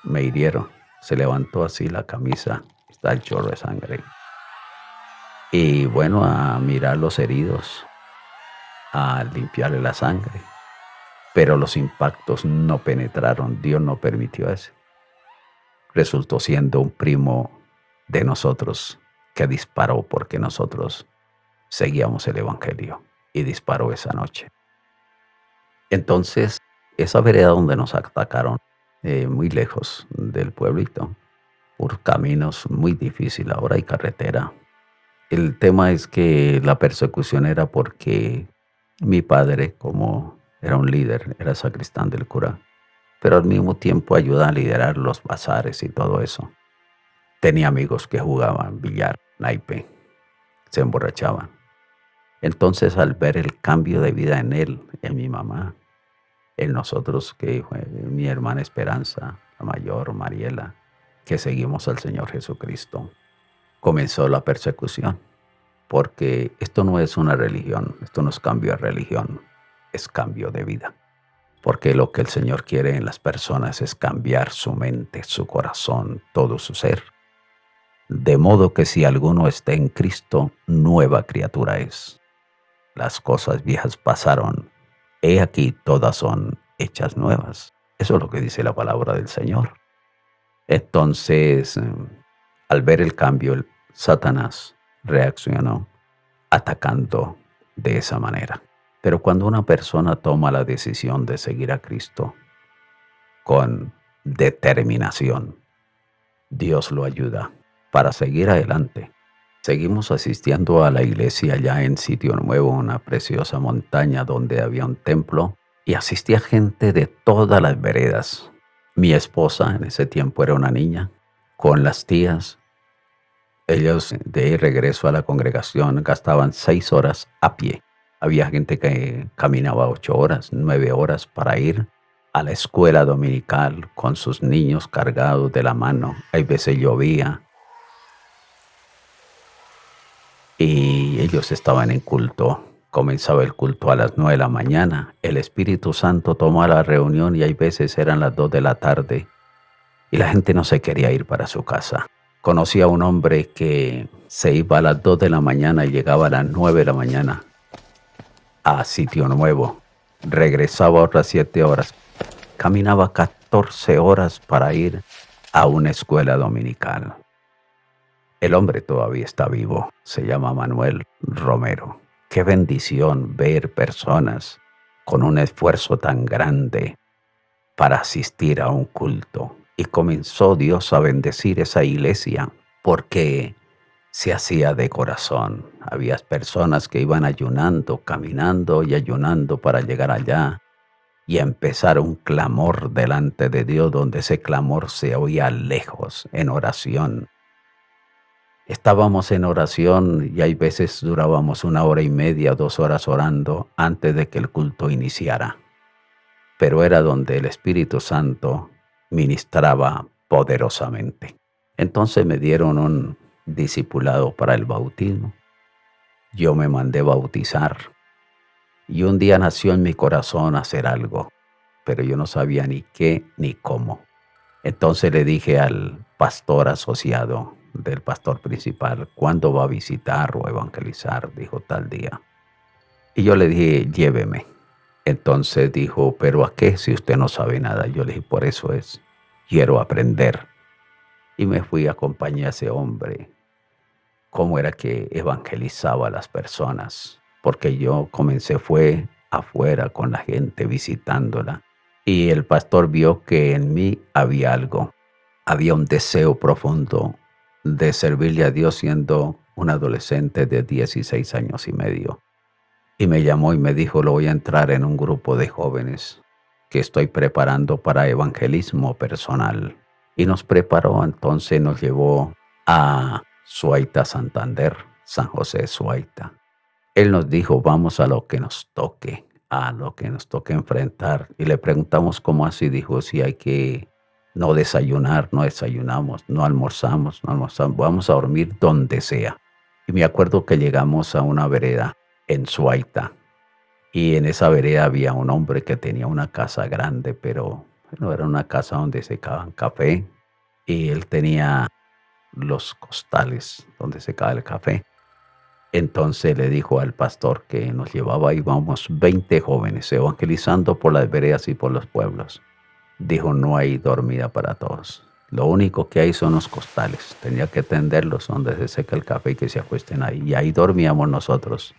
me hirieron. Se levantó así la camisa, está el chorro de sangre. Y bueno, a mirar los heridos, a limpiarle la sangre. Pero los impactos no penetraron, Dios no permitió eso. Resultó siendo un primo de nosotros que disparó porque nosotros seguíamos el evangelio y disparó esa noche. Entonces, esa vereda donde nos atacaron, muy lejos del pueblito, por caminos muy difíciles, ahora hay carretera. El tema es que la persecución era porque mi padre, como era un líder, era sacristán del cura, pero al mismo tiempo ayuda a liderar los bazares y todo eso. Tenía amigos que jugaban billar, naipe, se emborrachaban. Entonces, al ver el cambio de vida en él, en mi mamá, en nosotros, que fue mi hermana Esperanza, la mayor, Mariela, que seguimos al Señor Jesucristo, comenzó la persecución, porque esto no es una religión, esto no es cambio de religión, es cambio de vida. Porque lo que el Señor quiere en las personas es cambiar su mente, su corazón, todo su ser. De modo que si alguno está en Cristo, nueva criatura es. Las cosas viejas pasaron, he aquí todas son hechas nuevas. Eso es lo que dice la palabra del Señor. Entonces, al ver el cambio, Satanás reaccionó atacando de esa manera. Pero cuando una persona toma la decisión de seguir a Cristo con determinación, Dios lo ayuda para seguir adelante. Seguimos asistiendo a la iglesia allá en Sitio Nuevo, una preciosa montaña donde había un templo, y asistía gente de todas las veredas. Mi esposa en ese tiempo era una niña, con las tías. Ellos de regreso a la congregación gastaban 6 horas a pie. Había gente que caminaba 8 horas, 9 horas para ir a la escuela dominical con sus niños cargados de la mano. Hay veces llovía y ellos estaban en culto. Comenzaba el culto a las 9 de la mañana. El Espíritu Santo tomó la reunión y hay veces eran las 2 de la tarde y la gente no se quería ir para su casa. Conocí a un hombre que se iba a las 2 de la mañana y llegaba a las 9 de la mañana a Sitio Nuevo. Regresaba otras 7 horas. Caminaba 14 horas para ir a una escuela dominical. El hombre todavía está vivo. Se llama Manuel Romero. Qué bendición ver personas con un esfuerzo tan grande para asistir a un culto. Y comenzó Dios a bendecir esa iglesia porque se hacía de corazón. Había personas que iban ayunando, caminando y ayunando para llegar allá y empezar un clamor delante de Dios, donde ese clamor se oía lejos, en oración. Estábamos en oración y hay veces durábamos 1 hora y media, 2 horas orando antes de que el culto iniciara. Pero era donde el Espíritu Santo ministraba poderosamente. Entonces me dieron un discipulado para el bautismo. Yo me mandé bautizar y un día nació en mi corazón hacer algo, pero yo no sabía ni qué ni cómo. Entonces le dije al pastor asociado del pastor principal, ¿cuándo va a visitar o evangelizar? Dijo tal día. Y yo le dije, lléveme. Entonces dijo, ¿pero a qué si usted no sabe nada? Yo le dije, por eso es, quiero aprender. Y me fui, acompañé a ese hombre, cómo era que evangelizaba a las personas, porque yo comencé fue afuera con la gente visitándola. Y el pastor vio que en mí había algo, había un deseo profundo de servirle a Dios siendo un adolescente de 16 años y medio. Y me llamó y me dijo, lo voy a entrar en un grupo de jóvenes que estoy preparando para evangelismo personal. Y nos preparó, entonces nos llevó a Suaita, Santander, San José Suaita. Él nos dijo, vamos a lo que nos toque, enfrentar. Y le preguntamos cómo así, dijo, si hay que no desayunar, no desayunamos, no almorzamos, vamos a dormir donde sea. Y me acuerdo que llegamos a una vereda en Suaita. Y en esa vereda había un hombre que tenía una casa grande, pero no era una casa donde secaban café. Y él tenía los costales donde secaba el café. Entonces le dijo al pastor que nos llevaba, íbamos 20 jóvenes evangelizando por las veredas y por los pueblos. Dijo, no hay dormida para todos. Lo único que hay son los costales. Tenía que tenderlos donde se seca el café y que se acuesten ahí. Y ahí dormíamos nosotros.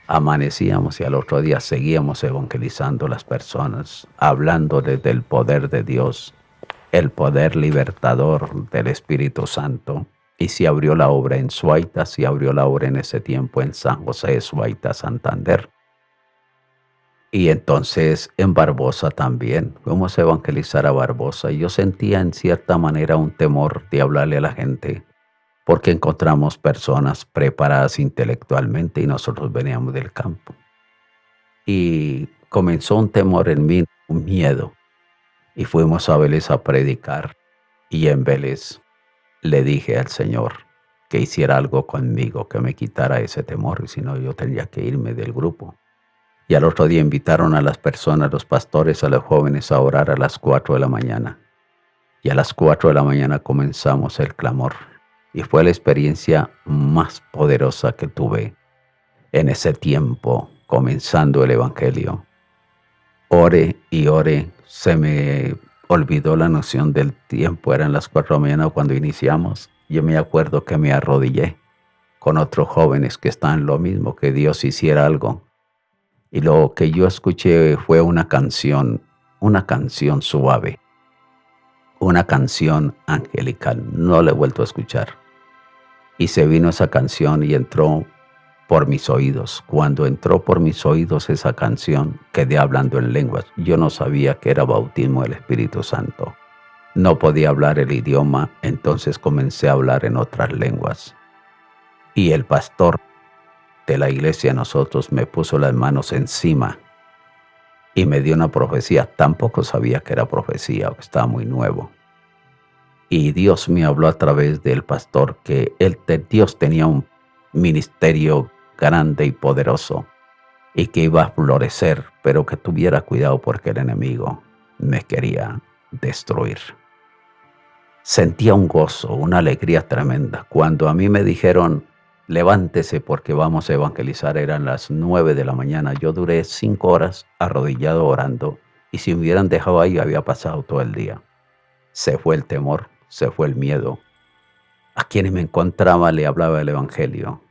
Amanecíamos y al otro día seguíamos evangelizando a las personas, hablándoles del poder de Dios, el poder libertador del Espíritu Santo. Y se abrió la obra en Suaita, se abrió la obra en ese tiempo en San José, Suaita, Santander. Y entonces en Barbosa también, fuimos a evangelizar a Barbosa. Y yo sentía en cierta manera un temor de hablarle a la gente, porque encontramos personas preparadas intelectualmente y nosotros veníamos del campo. Y comenzó un temor en mí, un miedo, y fuimos a Vélez a predicar. Y en Vélez le dije al Señor que hiciera algo conmigo, que me quitara ese temor, y si no yo tendría que irme del grupo. Y al otro día invitaron a las personas, los pastores, a los jóvenes a orar a las 4 de la mañana. Y a las 4 de la mañana comenzamos el clamor. Y fue la experiencia más poderosa que tuve en ese tiempo, comenzando el Evangelio. Ore y ore, se me olvidó la noción del tiempo, eran las 4 de la mañana cuando iniciamos. Yo me acuerdo que me arrodillé con otros jóvenes que estaban lo mismo, que Dios hiciera algo. Y lo que yo escuché fue una canción suave, una canción angelical. No la he vuelto a escuchar. Y se vino esa canción y entró por mis oídos. Cuando entró por mis oídos esa canción, quedé hablando en lenguas. Yo no sabía que era bautismo del Espíritu Santo. No podía hablar el idioma, entonces comencé a hablar en otras lenguas. Y el pastor de la iglesia, nosotros, me puso las manos encima y me dio una profecía. Tampoco sabía que era profecía, estaba muy nuevo. Y Dios me habló a través del pastor que Dios tenía un ministerio grande y poderoso y que iba a florecer, pero que tuviera cuidado porque el enemigo me quería destruir. Sentía un gozo, una alegría tremenda. Cuando a mí me dijeron, levántese porque vamos a evangelizar, eran las 9 de la mañana. Yo duré 5 horas arrodillado orando, y si me hubieran dejado ahí había pasado todo el día. Se fue el temor, se fue el miedo. A quienes me encontraba le hablaba el evangelio.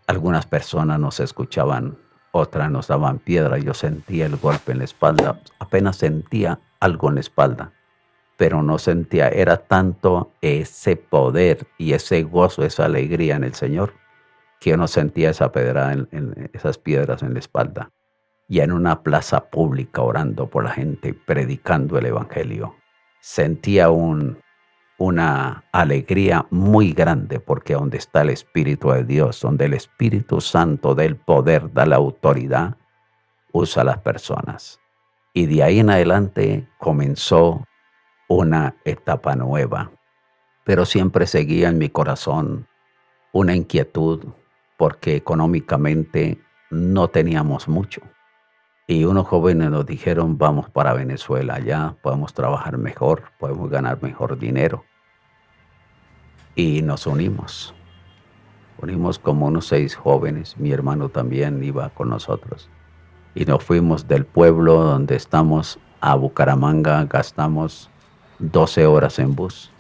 Algunas personas nos escuchaban, otras nos daban piedra. Yo sentía el golpe en la espalda, apenas sentía algo en la espalda, pero no sentía, era tanto ese poder y ese gozo, esa alegría en el Señor, que yo no sentía esa pedrada esas piedras en la espalda. Y en una plaza pública orando por la gente, predicando el evangelio, sentía una alegría muy grande, porque donde está el Espíritu de Dios, donde el Espíritu Santo da el poder, da la autoridad, usa a las personas. Y de ahí en adelante comenzó una etapa nueva, pero siempre seguía en mi corazón una inquietud, porque económicamente no teníamos mucho. Y unos jóvenes nos dijeron, vamos para Venezuela, allá podemos trabajar mejor, podemos ganar mejor dinero. Y nos unimos como unos 6 jóvenes, mi hermano también iba con nosotros. Y nos fuimos del pueblo donde estamos a Bucaramanga, gastamos 12 horas en bus.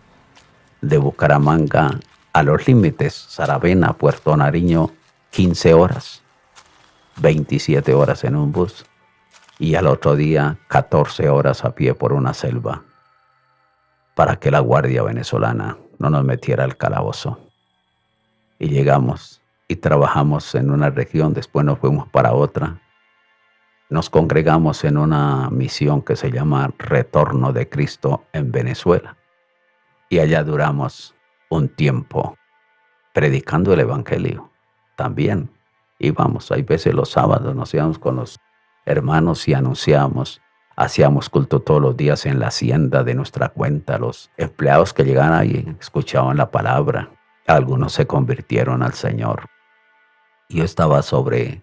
De Bucaramanga a los límites, Saravena, Puerto Nariño, 15 horas, 27 horas en un bus. Y al otro día 14 horas a pie por una selva, para que la guardia venezolana no nos metiera al calabozo. Y llegamos y trabajamos en una región, después nos fuimos para otra. Nos congregamos en una misión que se llama Retorno de Cristo en Venezuela. Y allá duramos un tiempo predicando el evangelio. También íbamos, hay veces los sábados nos íbamos con los hermanos y anunciábamos. Hacíamos culto todos los días en la hacienda de nuestra cuenta. Los empleados que llegaban ahí escuchaban la palabra. Algunos se convirtieron al Señor. Yo estaba sobre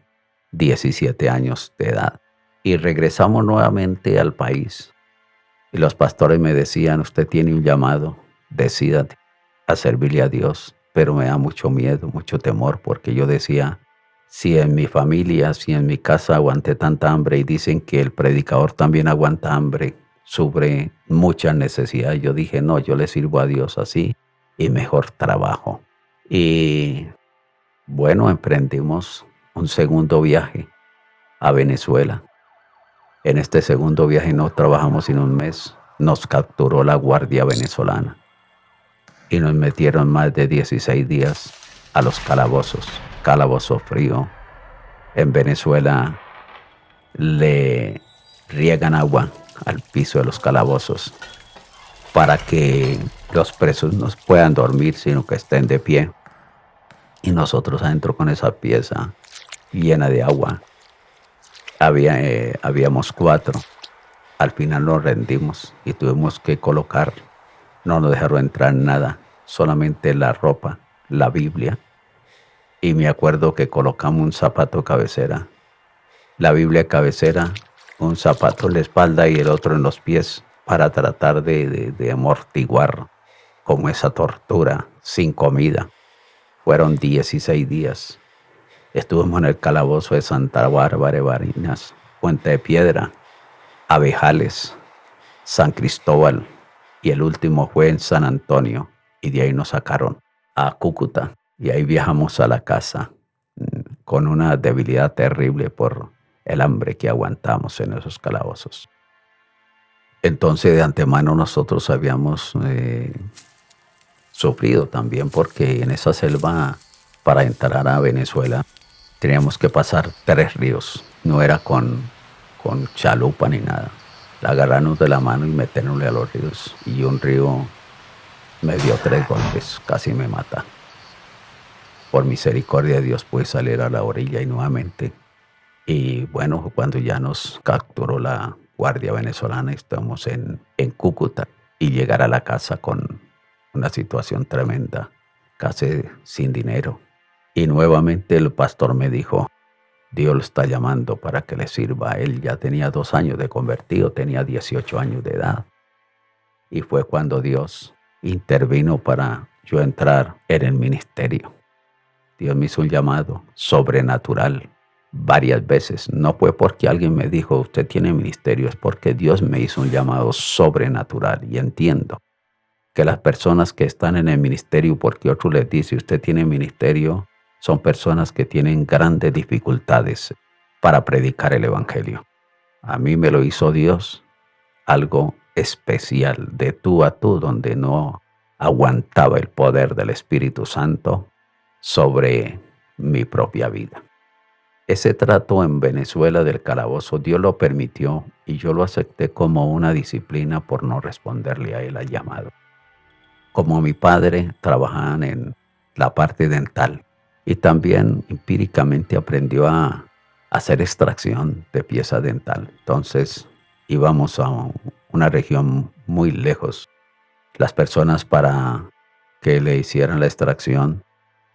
17 años de edad. Y regresamos nuevamente al país. Y los pastores me decían, usted tiene un llamado, decídate a servirle a Dios. Pero me da mucho miedo, mucho temor, porque yo decía, si en mi familia, si en mi casa aguanté tanta hambre, y dicen que el predicador también aguanta hambre, sufre mucha necesidad, yo dije, no, yo le sirvo a Dios así y mejor trabajo. Y bueno, emprendimos un segundo viaje a Venezuela. En este segundo viaje no trabajamos sino un mes. Nos capturó la guardia venezolana y nos metieron más de 16 días a los calabozos. Calabozo frío. En Venezuela le riegan agua al piso de los calabozos para que los presos no puedan dormir, sino que estén de pie. Y nosotros adentro con esa pieza llena de agua. Habíamos 4. Al final nos rendimos y tuvimos que colocar, no nos dejaron entrar nada, solamente la ropa, la Biblia. Y me acuerdo que colocamos un zapato cabecera, la Biblia cabecera, un zapato en la espalda y el otro en los pies para tratar de amortiguar como esa tortura sin comida. Fueron 16 días. Estuvimos en el calabozo de Santa Bárbara de Barinas, Puente de Piedra, Abejales, San Cristóbal y el último fue en San Antonio y de ahí nos sacaron a Cúcuta y ahí viajamos a la casa con una debilidad terrible por el hambre que aguantamos en esos calabozos. Entonces de antemano nosotros habíamos sufrido también porque en esa selva para entrar a Venezuela teníamos que pasar 3 ríos, no era con chalupa ni nada. Agarrarnos de la mano y meternos a los ríos. Y un río me dio 3 golpes, casi me mata. Por misericordia de Dios pude salir a la orilla y nuevamente. Y bueno, cuando ya nos capturó la Guardia Venezolana, estamos en Cúcuta y llegar a la casa con una situación tremenda, casi sin dinero. Y nuevamente el pastor me dijo, Dios lo está llamando para que le sirva. Él ya tenía 2 años de convertido, tenía 18 años de edad. Y fue cuando Dios intervino para yo entrar en el ministerio. Dios me hizo un llamado sobrenatural varias veces. No fue porque alguien me dijo, usted tiene ministerio, es porque Dios me hizo un llamado sobrenatural. Y entiendo que las personas que están en el ministerio, porque otro les dice, usted tiene ministerio, son personas que tienen grandes dificultades para predicar el evangelio. A mí me lo hizo Dios, algo especial, de tú a tú, donde no aguantaba el poder del Espíritu Santo sobre mi propia vida. Ese trato en Venezuela del calabozo, Dios lo permitió y yo lo acepté como una disciplina por no responderle a él al llamado. Como mi padre trabajaban en la parte dental y también empíricamente aprendió a hacer extracción de pieza dental. Entonces íbamos a una región muy lejos. Las personas para que le hicieran la extracción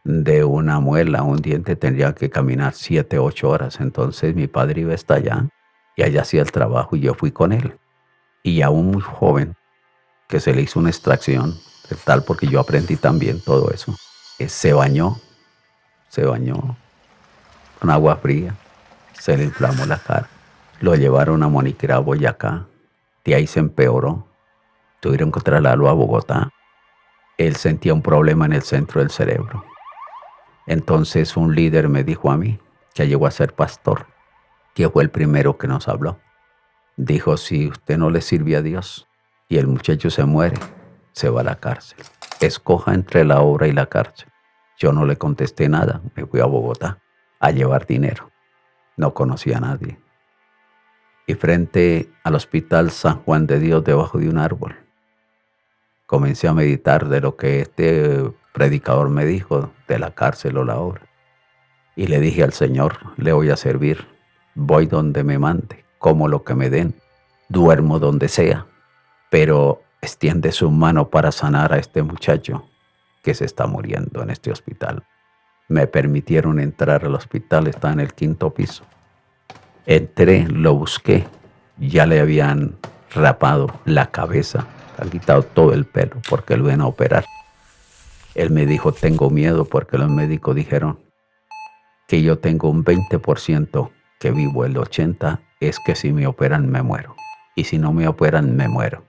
de una muela, un diente, tendrían que caminar 7, 8 horas. Entonces mi padre iba hasta allá y allá hacía el trabajo y yo fui con él. Y aún muy joven, que se le hizo una extracción dental, porque yo aprendí también todo eso. Se bañó con agua fría, se le inflamó la cara. Lo llevaron a Moniquirá, Boyacá, de ahí se empeoró. Tuvieron que trasladarlo a Bogotá. Él sentía un problema en el centro del cerebro. Entonces un líder me dijo a mí, que llegó a ser pastor, que fue el primero que nos habló. Dijo, si usted no le sirve a Dios y el muchacho se muere, se va a la cárcel. Escoja entre la obra y la cárcel. Yo no le contesté nada, me fui a Bogotá a llevar dinero. No conocía a nadie. Y frente al Hospital San Juan de Dios, debajo de un árbol, comencé a meditar de lo que este predicador me dijo de la cárcel o la obra. Y le dije al Señor, le voy a servir, voy donde me mande, como lo que me den, duermo donde sea, pero extiende su mano para sanar a este muchacho que se está muriendo en este hospital. Me permitieron entrar al hospital, está en el 5º piso. Entré, lo busqué, ya le habían rapado la cabeza, han quitado todo el pelo porque lo iban a operar. Él me dijo, tengo miedo porque los médicos dijeron que yo tengo un 20% que vivo, el 80% es que si me operan me muero. Y si no me operan me muero.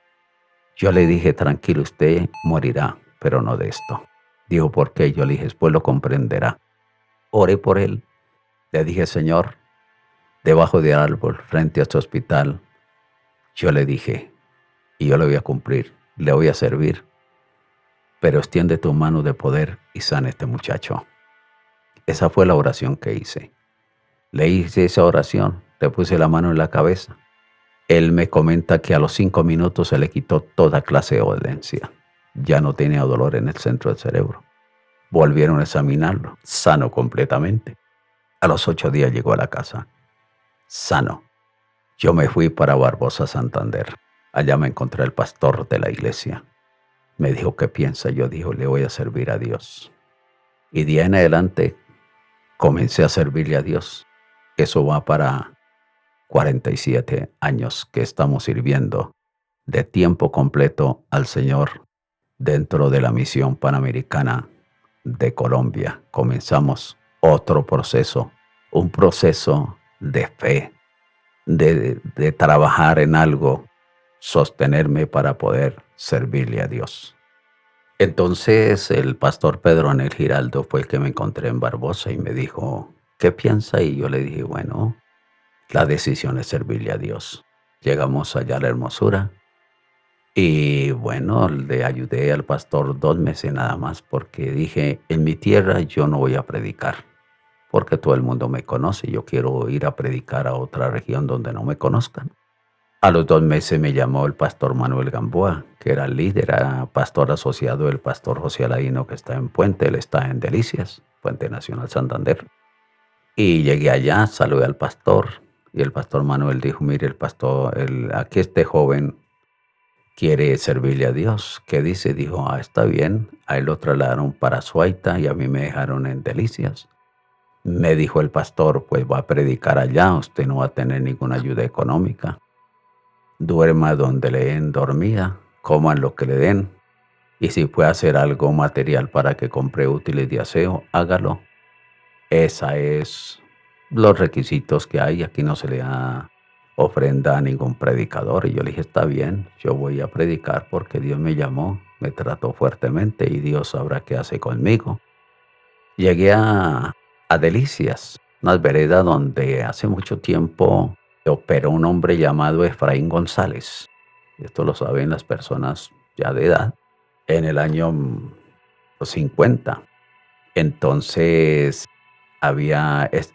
Yo le dije, tranquilo, usted morirá, pero no de esto. Dijo, ¿por qué? Yo le dije, después lo comprenderá. Oré por él. Le dije, Señor, debajo del árbol, frente a este hospital, yo le dije, y yo le voy a cumplir, le voy a servir, pero extiende tu mano de poder y sana a este muchacho. Esa fue la oración que hice. Le hice esa oración, le puse la mano en la cabeza Él me comenta que a los 5 minutos se le quitó toda clase de dolencia. Ya no tenía dolor en el centro del cerebro. Volvieron a examinarlo, sano completamente. A los 8 días llegó a la casa, sano. Yo me fui para Barbosa, Santander. Allá me encontré al pastor de la iglesia. Me dijo, ¿qué piensa? Yo dije, le voy a servir a Dios. Y de ahí en adelante comencé a servirle a Dios. Eso va para 47 años que estamos sirviendo de tiempo completo al Señor dentro de la misión panamericana de Colombia. Comenzamos otro proceso, un proceso de fe, de trabajar en algo, sostenerme para poder servirle a Dios. Entonces el pastor Pedro Anel Giraldo fue el que me encontré en Barbosa y me dijo, ¿qué piensa? Y yo le dije, bueno, la decisión es servirle a Dios. Llegamos allá a La Hermosura y bueno, le ayudé al pastor 2 meses nada más porque dije, en mi tierra yo no voy a predicar porque todo el mundo me conoce. Yo quiero ir a predicar a otra región donde no me conozcan. A los 2 meses me llamó el pastor Manuel Gamboa, que era el líder, era pastor asociado del pastor José Aladino, que está en Puente, él está en Delicias, Puente Nacional Santander. Y llegué allá, saludé al pastor, y el pastor Manuel dijo, mire, aquí este joven quiere servirle a Dios. ¿Qué dice? Dijo, está bien. A él lo trasladaron para Suaita y a mí me dejaron en Delicias. Me dijo el pastor, pues va a predicar allá, usted no va a tener ninguna ayuda económica. Duerma donde le den dormida, coman lo que le den. Y si puede hacer algo material para que compre útiles de aseo, hágalo. Esa es los requisitos que hay. Aquí no se le da ofrenda a ningún predicador. Y yo le dije, está bien, yo voy a predicar porque Dios me llamó, me trató fuertemente y Dios sabrá qué hace conmigo. Llegué a Delicias, unas veredas donde hace mucho tiempo operó un hombre llamado Efraín González. Esto lo saben las personas ya de edad. En el año 50. Entonces,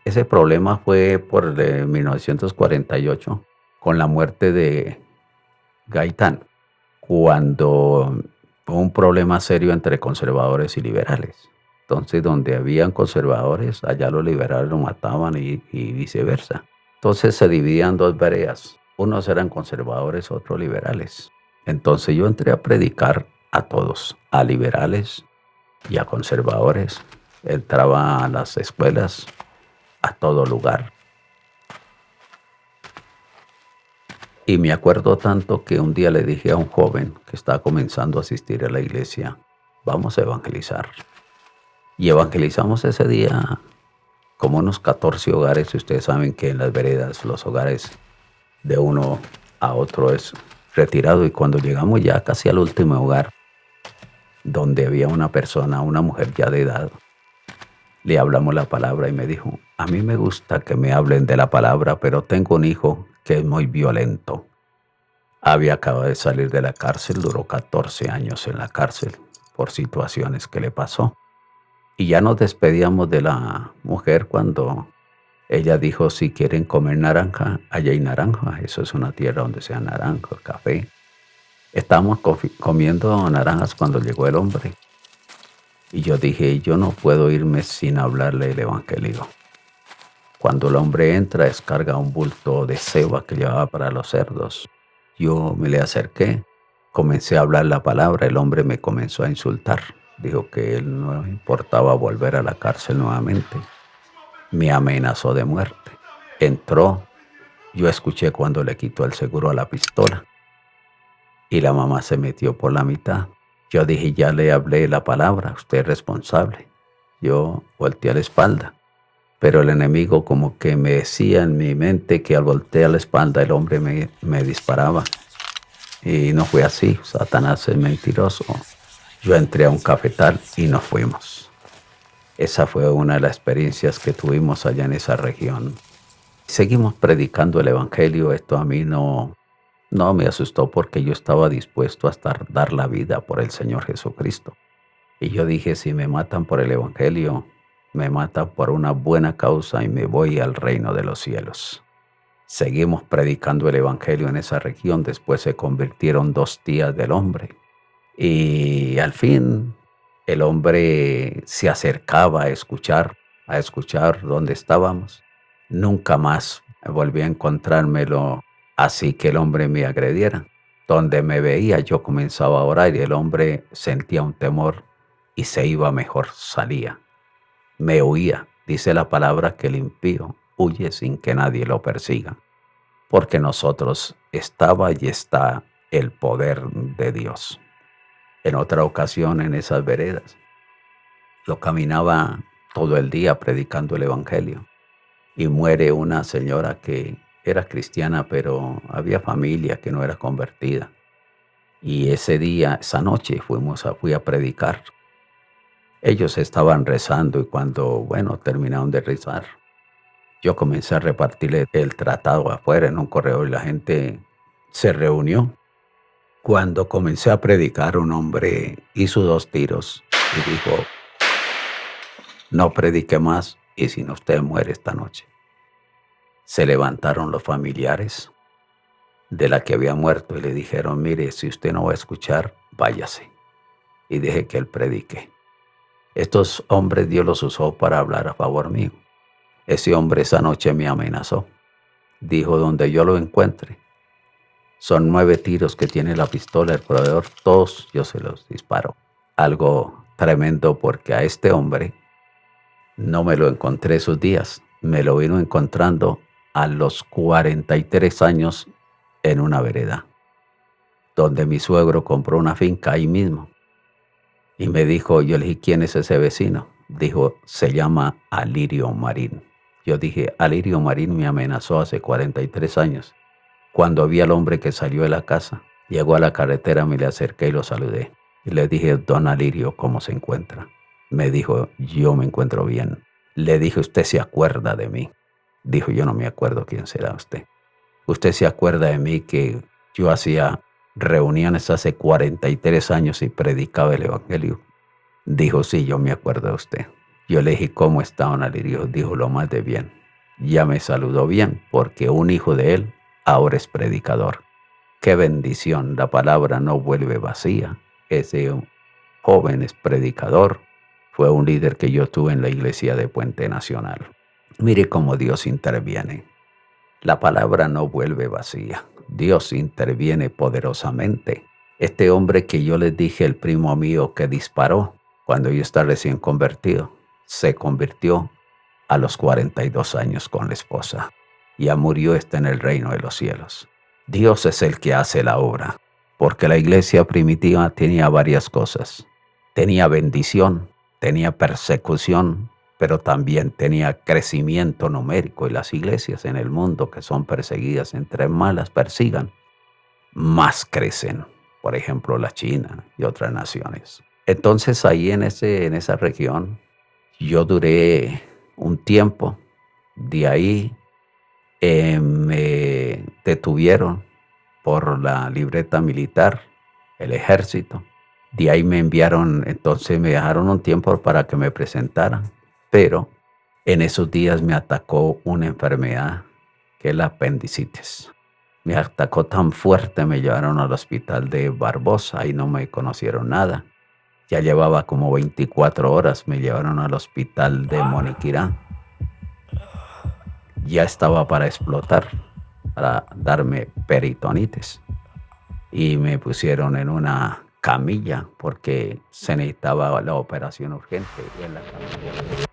ese problema fue por 1948, con la muerte de Gaitán, cuando hubo un problema serio entre conservadores y liberales. Entonces, donde habían conservadores, allá los liberales lo mataban y viceversa. Entonces se dividían 2 veredas. Unos eran conservadores, otros liberales. Entonces yo entré a predicar a todos, a liberales y a conservadores. Entraba a las escuelas, a todo lugar. Y me acuerdo tanto que un día le dije a un joven que estaba comenzando a asistir a la iglesia, vamos a evangelizar. Y evangelizamos ese día como unos 14 hogares. Ustedes saben que en las veredas los hogares de uno a otro es retirado. Y cuando llegamos ya casi al último hogar, donde había una persona, una mujer ya de edad, le hablamos la palabra y me dijo, a mí me gusta que me hablen de la palabra, pero tengo un hijo que es muy violento. Había acabado de salir de la cárcel, duró 14 años en la cárcel por situaciones que le pasó. Y ya nos despedíamos de la mujer cuando ella dijo, si quieren comer naranja, allá hay naranja. Eso es una tierra donde sea naranja, café. Estábamos comiendo naranjas cuando llegó el hombre. Y yo dije, yo no puedo irme sin hablarle el evangelio. Cuando el hombre entra, descarga un bulto de ceba que llevaba para los cerdos. Yo me le acerqué, comencé a hablar la palabra, el hombre me comenzó a insultar. Dijo que él no importaba volver a la cárcel nuevamente. Me amenazó de muerte. Entró, yo escuché cuando le quitó el seguro a la pistola. Y la mamá se metió por la mitad. Yo dije, ya le hablé la palabra, usted es responsable. Yo volteé a la espalda. Pero el enemigo como que me decía en mi mente que al voltear la espalda el hombre me disparaba. Y no fue así, Satanás es mentiroso. Yo entré a un cafetal y nos fuimos. Esa fue una de las experiencias que tuvimos allá en esa región. Seguimos predicando el evangelio. Esto a mí no me asustó porque yo estaba dispuesto a dar la vida por el Señor Jesucristo. Y yo dije, si me matan por el evangelio, me matan por una buena causa y me voy al reino de los cielos. Seguimos predicando el evangelio en esa región. Después se convirtieron 2 tías del hombre. Y al fin el hombre se acercaba a escuchar dónde estábamos. Nunca más volví a encontrármelo así que el hombre me agrediera. Donde me veía yo comenzaba a orar y el hombre sentía un temor y se iba mejor, salía. Me huía. Dice la palabra que el impío huye sin que nadie lo persiga, porque nosotros estaba y está el poder de Dios. En otra ocasión en esas veredas, yo caminaba todo el día predicando el evangelio y muere una señora que era cristiana, pero había familia que no era convertida. Y ese día, esa noche fui a predicar. Ellos estaban rezando y cuando, bueno, terminaron de rezar, yo comencé a repartirle el tratado afuera en un correo y la gente se reunió. Cuando comencé a predicar, un hombre hizo 2 tiros y dijo: "No predique más y si no usted muere esta noche". Se levantaron los familiares de la que había muerto y le dijeron: "Mire, si usted no va a escuchar, váyase y deje que él predique". Estos hombres Dios los usó para hablar a favor mío. Ese hombre esa noche me amenazó. Dijo: "Donde yo lo encuentre, son 9 tiros que tiene la pistola el proveedor, todos yo se los disparo". Algo tremendo porque a este hombre no me lo encontré esos días, me lo vino encontrando a los 43 años en una vereda, donde mi suegro compró una finca ahí mismo. Y me dijo, yo le dije: "¿Quién es ese vecino?". Dijo: "Se llama Alirio Marín". Yo dije: "Alirio Marín me amenazó hace 43 años. Cuando vi al hombre que salió de la casa, llegó a la carretera, me le acerqué y lo saludé. Y le dije: "Don Alirio, ¿cómo se encuentra?". Me dijo: "Yo me encuentro bien". Le dije: "¿Usted se acuerda de mí?". Dijo: "Yo no me acuerdo quién será usted". "¿Usted se acuerda de mí que yo hacía reuniones hace 43 años y predicaba el evangelio?". Dijo: "Sí, yo me acuerdo de usted". Yo le dije: "¿Cómo está, don Alirio?". Dijo: "Lo más de bien". Ya me saludó bien porque un hijo de él ahora es predicador. Qué bendición, la palabra no vuelve vacía. Ese joven es predicador, fue un líder que yo tuve en la iglesia de Puente Nacional. Mire cómo Dios interviene. La palabra no vuelve vacía. Dios interviene poderosamente. Este hombre que yo les dije, el primo mío que disparó cuando yo estaba recién convertido, se convirtió a los 42 años con la esposa. Ya murió, está en el reino de los cielos. Dios es el que hace la obra, porque la iglesia primitiva tenía varias cosas. Tenía bendición, tenía persecución, pero también tenía crecimiento numérico. Y las iglesias en el mundo que son perseguidas, entre más las persigan, más crecen. Por ejemplo, la China y otras naciones. Entonces ahí en esa región yo duré un tiempo. De ahí me detuvieron por la libreta militar, el ejército. De ahí me enviaron, entonces me dejaron un tiempo para que me presentaran, pero en esos días me atacó una enfermedad que es la apendicitis. Me atacó tan fuerte, me llevaron al hospital de Barbosa, ahí no me conocieron nada. Ya llevaba como 24 horas, me llevaron al hospital de Moniquirá. Ya estaba para explotar, para darme peritonitis. Y me pusieron en una camilla porque se necesitaba la operación urgente. Y en la camilla